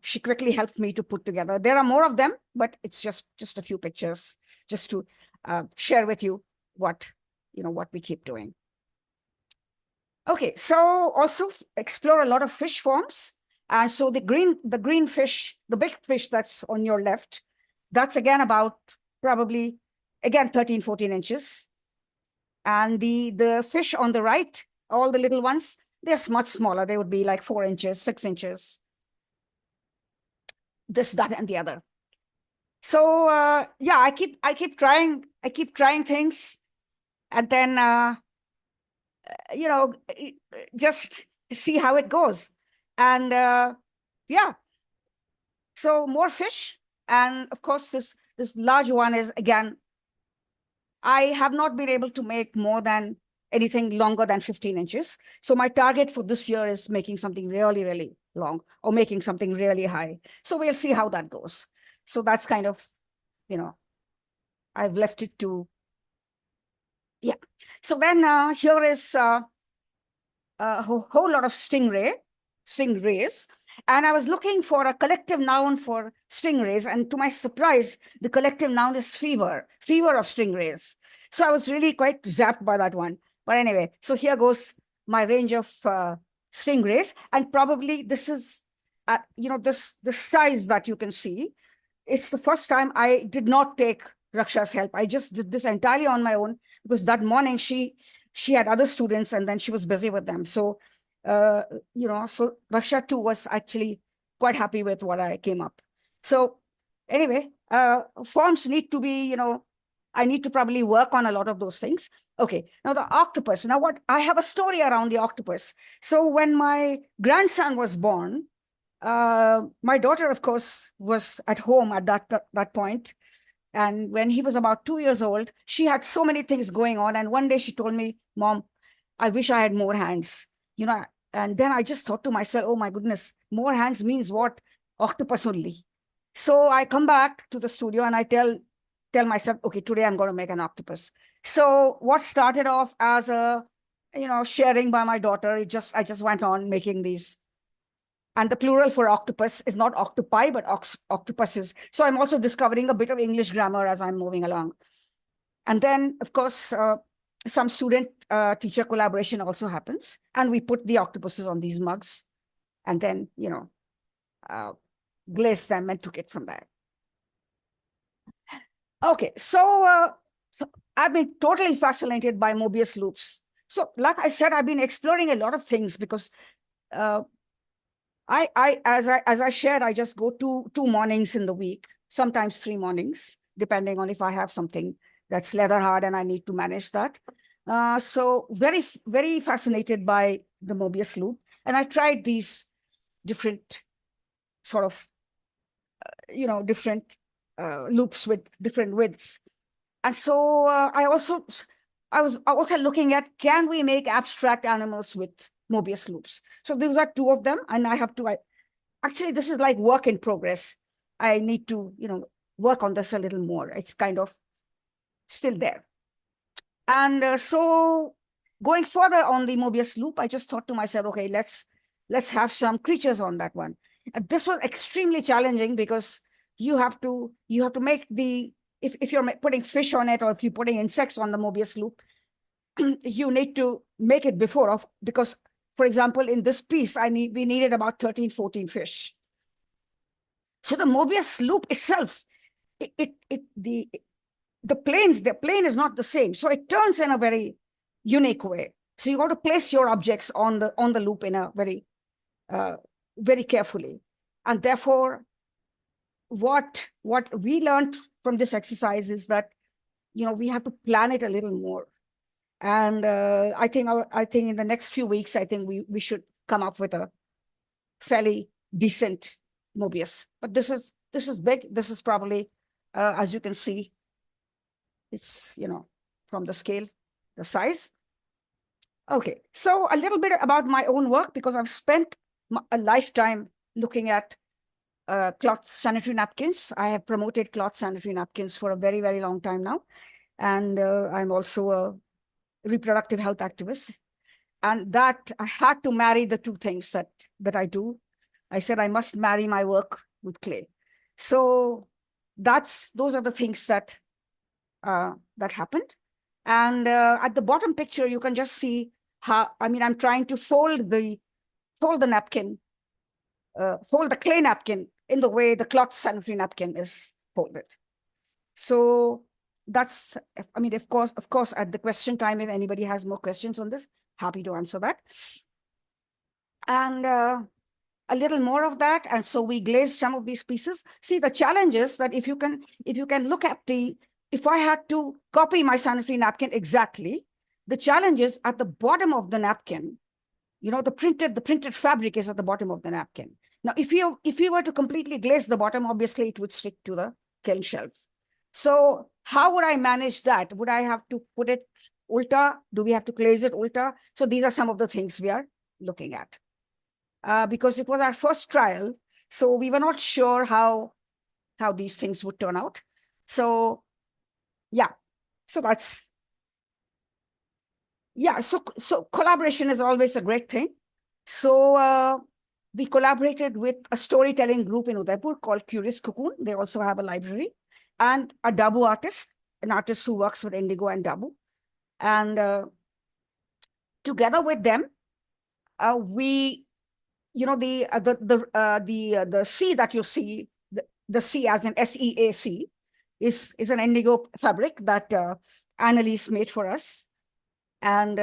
she quickly helped me to put together. There are more of them, but it's just a few pictures, just to share with you what we keep doing. Okay, so also explore a lot of fish forms. And so the green fish, the big fish that's on your left, that's again about probably, again, 13, 14 inches. And the fish on the right, all the little ones, they're much smaller. They would be like 4 inches, 6 inches. This, that, and the other. So yeah, I keep trying things, and then just see how it goes. And yeah, so more fish, and of course this large one is, again, I have not been able to make more than anything longer than 15 inches. So my target for this year is making something really, really long, or making something really high. So we'll see how that goes. So that's kind of, I've left it to, yeah. So then here is a whole lot of stingrays. And I was looking for a collective noun for stingrays. And to my surprise, the collective noun is fever of stingrays. So I was really quite zapped by that one. But anyway, so here goes my range of stingrays. And probably this is, this size that you can see. It's the first time I did not take Raksha's help. I just did this entirely on my own, because that morning she had other students and then she was busy with them. So, so Raksha too was actually quite happy with what I came up. So anyway, forms need to be, I need to probably work on a lot of those things. Okay, now the octopus. Now I have a story around the octopus. So when my grandson was born, my daughter, of course, was at home at that point. And when he was about 2 years old, she had so many things going on. And one day she told me, Mom, I wish I had more hands. And then I just thought to myself, oh my goodness, more hands means what? Octopus only. So I come back to the studio and I tell myself, okay, today I'm going to make an octopus. So what started off as a, sharing by my daughter, I just went on making these. And the plural for octopus is not octopi, but octopuses. So I'm also discovering a bit of English grammar as I'm moving along. And then, of course, some student-teacher collaboration also happens. And we put the octopuses on these mugs. And then, glazed them and took it from there. Okay, so I've been totally fascinated by Mobius loops. So like I said, I've been exploring a lot of things because as I shared, I just go two mornings in the week, sometimes 3 mornings, depending on if I have something that's leather hard and I need to manage that. So very, very fascinated by the Mobius loop. And I tried these different sort of, different loops with different widths. And so I was also looking at, can we make abstract animals with Mobius loops? So these are 2 of them, and actually, this is like work in progress. I need to, work on this a little more. It's kind of still there. And so going further on the Mobius loop, I just thought to myself, okay, let's have some creatures on that one. And this was extremely challenging because you have to make if you're putting fish on it, or if you're putting insects on the Mobius loop, you need to make it before because, for example, in this piece, we needed about 13, 14 fish. So the Mobius loop itself, the plane is not the same. So it turns in a very unique way. So you got to place your objects on the loop in a very, very carefully. And therefore, what we learned from this exercise is that, we have to plan it a little more. And I think in the next few weeks, I think we should come up with a fairly decent Mobius. But this is big. This is probably, as you can see, it's, from the scale, the size. Okay, so a little bit about my own work, because I've spent a lifetime looking at cloth sanitary napkins. I have promoted cloth sanitary napkins for a very, very long time now. And I'm also a reproductive health activist. And that I had to marry the 2 things that I do. I said I must marry my work with clay. So those are the things that happened. And at the bottom picture, you can just see how, I'm trying to fold the napkin, fold the clay napkin in the way the cloth sanitary napkin is folded. So that's, of course, at the question time, if anybody has more questions on this, happy to answer that. And a little more of that. And so we glazed some of these pieces. See, the challenge is that if you can look at if I had to copy my sanitary napkin exactly, the challenge is at the bottom of the napkin, the printed fabric is at the bottom of the napkin. Now, if you were to completely glaze the bottom, obviously it would stick to the kiln shelf. So how would I manage that? Would I have to put it ulta? Do we have to glaze it ulta? So these are some of the things we are looking at. Because it was our first trial, so we were not sure how these things would turn out. So yeah, so that's, yeah, so collaboration is always a great thing. So we collaborated with a storytelling group in Udaipur called Curious Cocoon. They also have a library, and a Dabu artist, an artist who works with indigo and Dabu. And together with them, we, the sea that you see, the sea as in SEAC, is an indigo fabric that Annalise made for us. And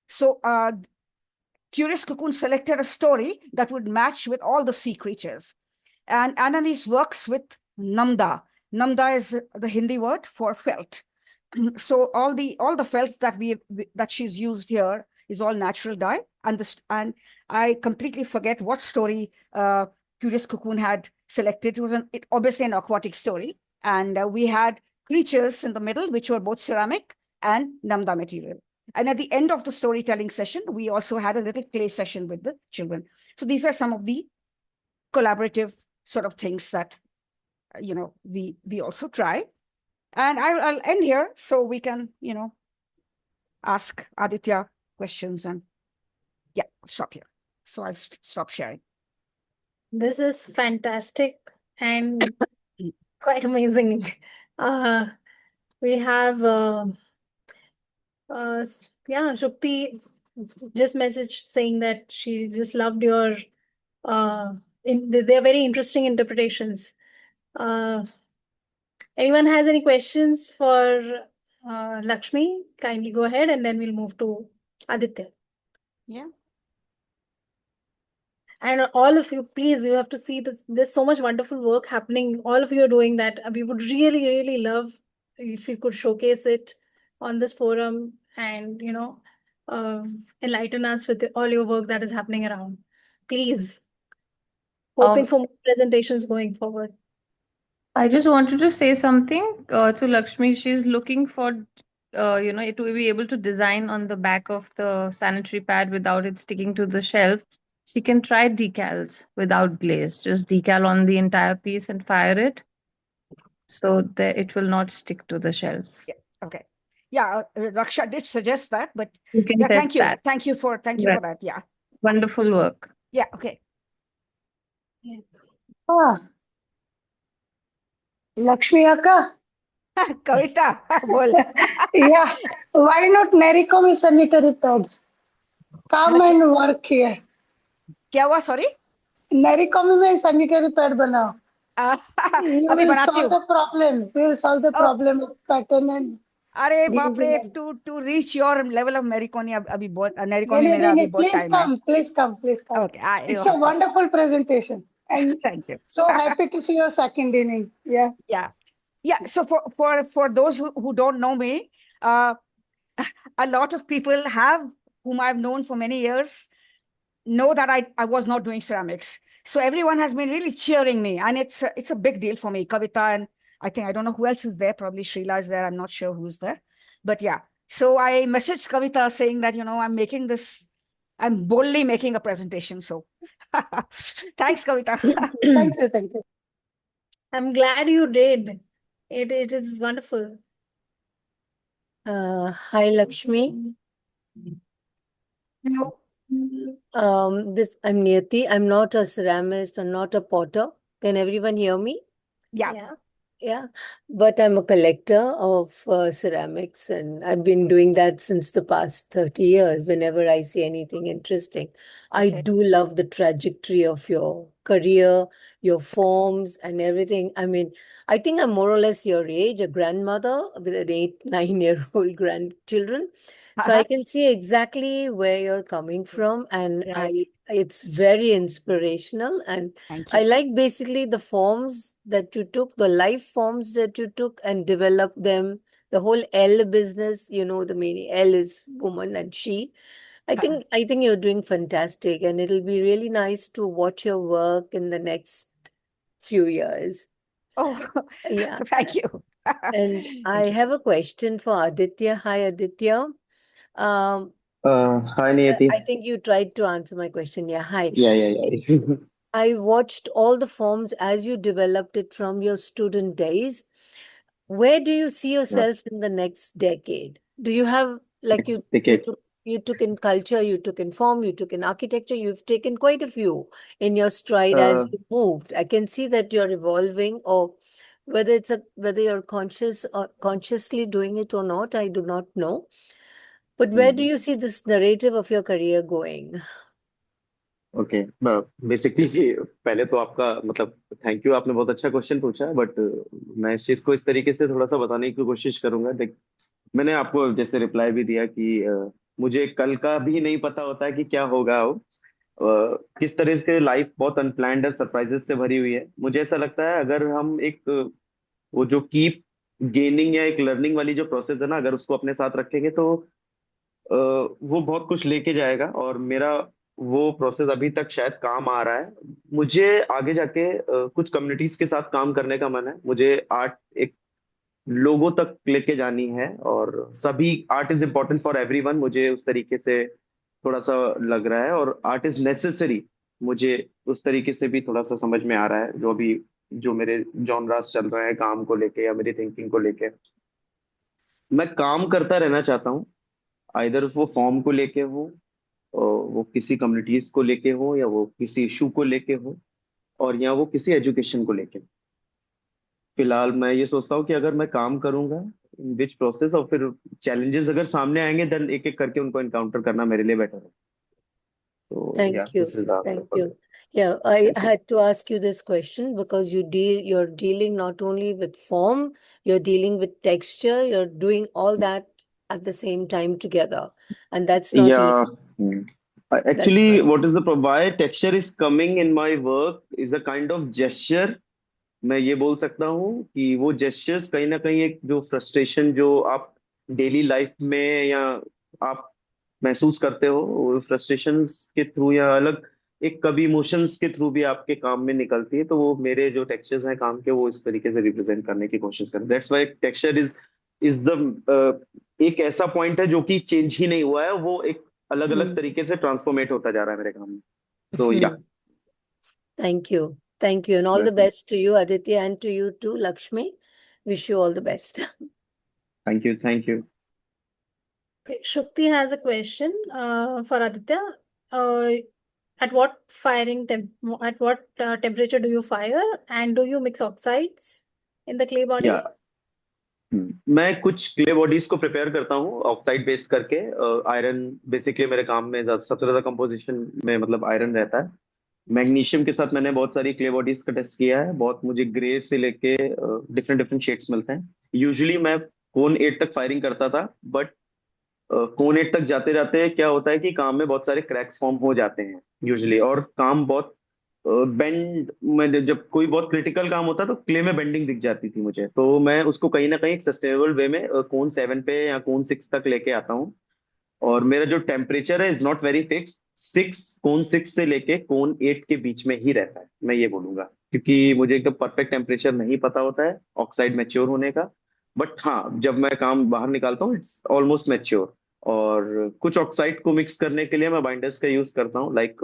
so Curious Cocoon selected a story that would match with all the sea creatures. And Annalise works with Namda. Namda is the Hindi word for felt. So all the felt that she's used here is all natural dye. And I completely forget what story Curious Cocoon had selected. It was obviously an aquatic story. And we had creatures in the middle, which were both ceramic and Namda material. And at the end of the storytelling session, we also had a little clay session with the children. So these are some of the collaborative sort of things that, we also try. And I'll end here so we can, ask Aditya questions. And yeah, I'll stop here. So I'll stop sharing. This is fantastic and quite amazing. We have, Shukti just messaged saying that she just loved your they're very interesting interpretations. Anyone has any questions for Lakshmi? Kindly go ahead, and then we'll move to Aditya. Yeah. And all of you, please, you have to see this. There's so much wonderful work happening. All of you are doing that. We would really, really love if you could showcase it on this forum and, enlighten us with all your work that is happening around. Please. Hoping Um, for more presentations going forward. I just wanted to say something to Lakshmi. She's looking for, to be able to design on the back of the sanitary pad without it sticking to the shelf. She can try decals without glaze. Just decal on the entire piece and fire it, so that it will not stick to the shelf. Yeah. Okay. Yeah. Raksha did suggest that, but You can yeah, test thank you. that. Thank you for Right. that. Yeah. Wonderful work. Yeah. Okay. Ah, Lakshmi Akka. Kavita, bol. Yeah, why not Naricom sanitary pads? Come हाँ, and work here. क्या हुआ? Sorry. Naricom में sanitary pad बनाओ. You अभी will बनाती solve हूँ. the problem. You will solve the Oh, problem of pattern and अरे बाप रे, using it. to reach your level of Nariconi अभी बहुत नहीं Nariconi नहीं मेरा नहीं अभी नहीं. बहुत Please time है. come. Please come. Please come. Okay, I It's a wonderful presentation and thank you. so happy to see your second inning. Yeah. Yeah. So for those who don't know me, a lot of people whom I've known for many years know that I was not doing ceramics. So everyone has been really cheering me, and it's a big deal for me. Kavita, and I don't know who else is there. Probably Srila is there. I'm not sure who's there, but yeah. So I messaged Kavita saying that I'm boldly making a presentation. So thanks, Kavita. Thank you. Thank you. I'm glad you did. It is wonderful. Hi, Lakshmi. No. I'm Niyati. I'm not a ceramist. I'm not a potter. Can everyone hear me? Yeah. Yeah, but I'm a collector of ceramics, and I've been doing that since the past 30 years. Whenever I see anything interesting, I Okay. do love the trajectory of your career, your forms, and everything. I mean, I think I'm more or less your age, a grandmother with an 8, 9-year-old grandchildren. So I can see exactly where you're coming from, and Right. it's very inspirational. And Thank I you. like basically the forms that you took, the life forms that you took and developed them. The whole L business, the meaning L is woman and she. I think you're doing fantastic, and it'll be really nice to watch your work in the next few years. Oh, Yeah. thank you. And Thank I you. have a question for Aditya. Hi, Aditya. Um, Hi, Niyati. I think you tried to answer my question. Yeah, hi. Yeah. I watched all the forms as you developed it from your student days. Where do you see yourself in the next decade? Do you have, like Next decade. you took in culture, you took in form, you took in architecture, you've taken quite a few in your stride as Uh, you moved. I can see that you're evolving, or whether you're conscious or consciously doing it or not, I do not know. But where do you see this narrative of your career going? Okay basically पहले तो आपका मतलब thank you, आपने बहुत अच्छा question पूछा, but मैं इस चीज को इस तरीके से थोड़ा सा बताने की कोशिश करूंगा। देख, मैंने आपको जैसे रिप्लाई भी दिया कि मुझे कल का भी नहीं पता होता है कि क्या होगा। किस तरह से लाइफ बहुत अनप्लान्ड और सरप्राइजेस से भरी हुई है। मुझे ऐसा लगता है अगर हम एक वो जो कीप गेनिंग या एक लर्निंग वाली जो प्रोसेस है ना, अगर उसको अपने साथ रखेंगे तो वो बहुत कुछ लेके जाएगा। और मेरा वो प्रोसेस अभी तक शायद काम आ रहा है। मुझे आगे जाके कुछ कम्युनिटीज के साथ काम करने का मन है। मुझे आर्ट एक लोगों तक लेके जानी है, और सभी art is important for everyone, मुझे उस तरीके से थोड़ा सा लग रहा है। और आर्ट इज नेसेसरी, मुझे उस तरीके से भी थोड़ा सा समझ में आ रहा है। जो मेरे जॉनरास चल रहे हैं काम को लेके या मेरी थिंकिंग को लेके, मैं काम करता रहना चाहता हूँ। आइदर वो फॉर्म को लेके हो, वो किसी कम्युनिटीज को लेके हो, या वो किसी इशू को लेके हो, और या वो किसी एजुकेशन को लेके। फिलहाल मैं ये सोचता हूँ कि अगर मैं काम करूंगा इन विच प्रोसेस, और फिर चैलेंजेस अगर सामने आएंगे, देन एक एक करके उनको एनकाउंटर करना मेरे लिए बेटर है। So yeah, Thank you. this is the answer Thank for you. that. Yeah, I Thank you. had to ask you this question because you're dealing not only with form, you're dealing with texture, you're doing all that at the same time together. And that's not Yeah. easy. That's Actually, not. what is the why texture is coming in my work is a kind of gesture. मैं ये बोल सकता हूँ कि वो gestures कहीं ना कहीं एक जो फ्रस्ट्रेशन जो आप डेली लाइफ में या आप महसूस करते हो वो फ्रस्ट्रेशंस के थ्रू या अलग एक कभी इमोशंस के थ्रू भी आपके काम में निकलती है, तो वो मेरे जो टेक्सचर्स हैं काम के वो इस तरीके से रिप्रेजेंट करने की कोशिश करते हैं। That's why texture is the एक ऐसा पॉइंट है जो कि चेंज ही नहीं हुआ है, वो एक अलग अलग Hmm. तरीके से ट्रांसफॉर्मेट होता जा रहा है मेरे काम में। सो या Thank you. Thank you. And all the best to you, Aditya, and to you too, Lakshmi. Wish you all the best. Thank you, thank you. Okay, Shukti has a question for Aditya. Uh, at what temperature do you fire, and do you mix oxides in the clay body? या मैं कुछ clay bodies को prepare करता हूँ oxide based करके। Iron basically मेरे काम में सबसे ज्यादा कंपोजिशन में मतलब आयरन रहता है। मैग्नीशियम के साथ मैंने बहुत सारी क्ले बॉडीज का टेस्ट किया है, बहुत मुझे ग्रे से लेके डिफरेंट डिफरेंट शेड्स मिलते हैं। यूजुअली मैं कोन 8 तक फायरिंग करता था, बट कोन 8 तक जाते जाते क्या होता है कि काम में बहुत सारे क्रैक्स फॉर्म हो जाते हैं यूजुअली, और काम बहुत बेंड में जब कोई बहुत क्रिटिकल काम होता है तो क्ले में बेंडिंग दिख जाती थी मुझे, तो मैं उसको कहीं ना कहीं एक सस्टेनेबल वे में कोन 7 पे या कोन 6 तक लेके आता हूँ। और मेरा जो टेम्परेचर है इज नॉट वेरी फिक्स, कोन 6 से लेके कोन 8 के बीच में ही रहता है, मैं ये बोलूंगा, क्योंकि मुझे एकदम परफेक्ट टेम्परेचर नहीं पता होता है ऑक्साइड मैच्योर होने का। बट हाँ, जब मैं काम बाहर निकालता हूँ इट्स ऑलमोस्ट मैच्योर। और कुछ ऑक्साइड को मिक्स करने के लिए मैं बाइंडर्स का यूज करता हूँ, लाइक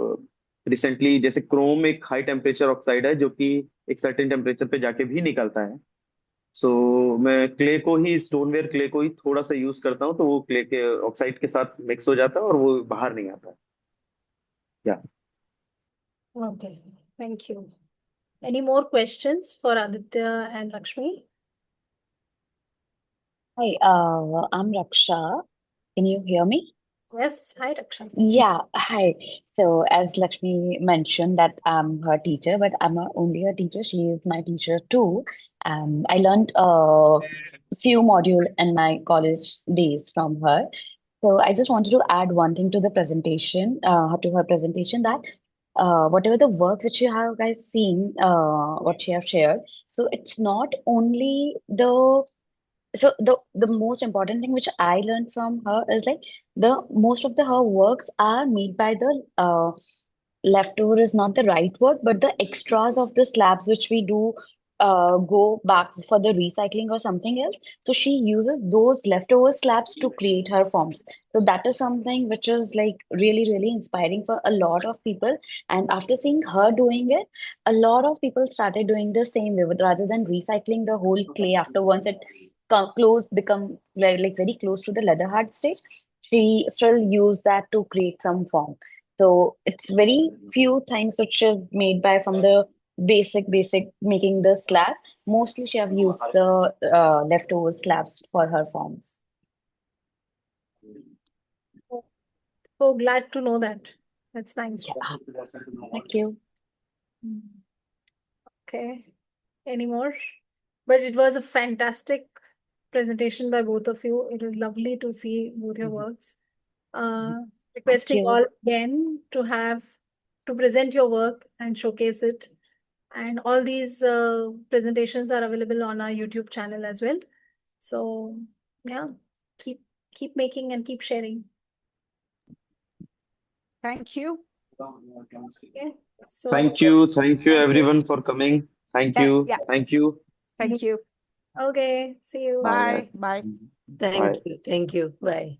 रिसेंटली जैसे क्रोम एक हाई टेम्परेचर ऑक्साइड है जो कि एक सर्टेन टेम्परेचर पे जाके भी निकलता है। सो मैं क्ले को ही, स्टोनवेयर क्ले को ही थोड़ा सा यूज करता हूँ, तो वो क्ले के ऑक्साइड के साथ मिक्स हो जाता है और वो बाहर नहीं आता। या Okay, thank you. Any more questions for Aditya and Lakshmi? Hi, I'm Raksha. Can you hear me? Yes, hi Raksha. Yeah, hi. So as Lakshmi mentioned that I'm her teacher, but I'm not only her teacher, she is my teacher too. I learned a few module in my college days from her. So I just wanted to add one thing to the presentation, to her presentation, that whatever the work which you have guys seen, what she have shared, so it's not only the most important thing which I learned from her is like the most of the her works are made by the leftover is not the right word, but the extras of the slabs which we do go back for the recycling or something else. So she uses those leftover slabs to create her forms. So that is something which is like really, really inspiring for a lot of people. And after seeing her doing it, a lot of people started doing the same way, but rather than recycling the whole clay after once it become like very close to the leather hard stage, she still used that to create some form. So it's very few things which is made by from the basic making the slab. Mostly she have used the leftover slabs for her forms. So glad to know that. That's nice. Yeah. Thank you. Okay. Any more? But it was a fantastic presentation by both of you. It was lovely to see both your works. Requesting you. all again to present your work and showcase it. And all these presentations are available on our YouTube channel as well. So yeah, keep making and keep sharing. Thank you. Okay. So thank you thank you. everyone for coming. Thank you. Yeah. Thank you. Thank you. Okay, see you. Bye. Bye. Thank you. Thank you. Bye.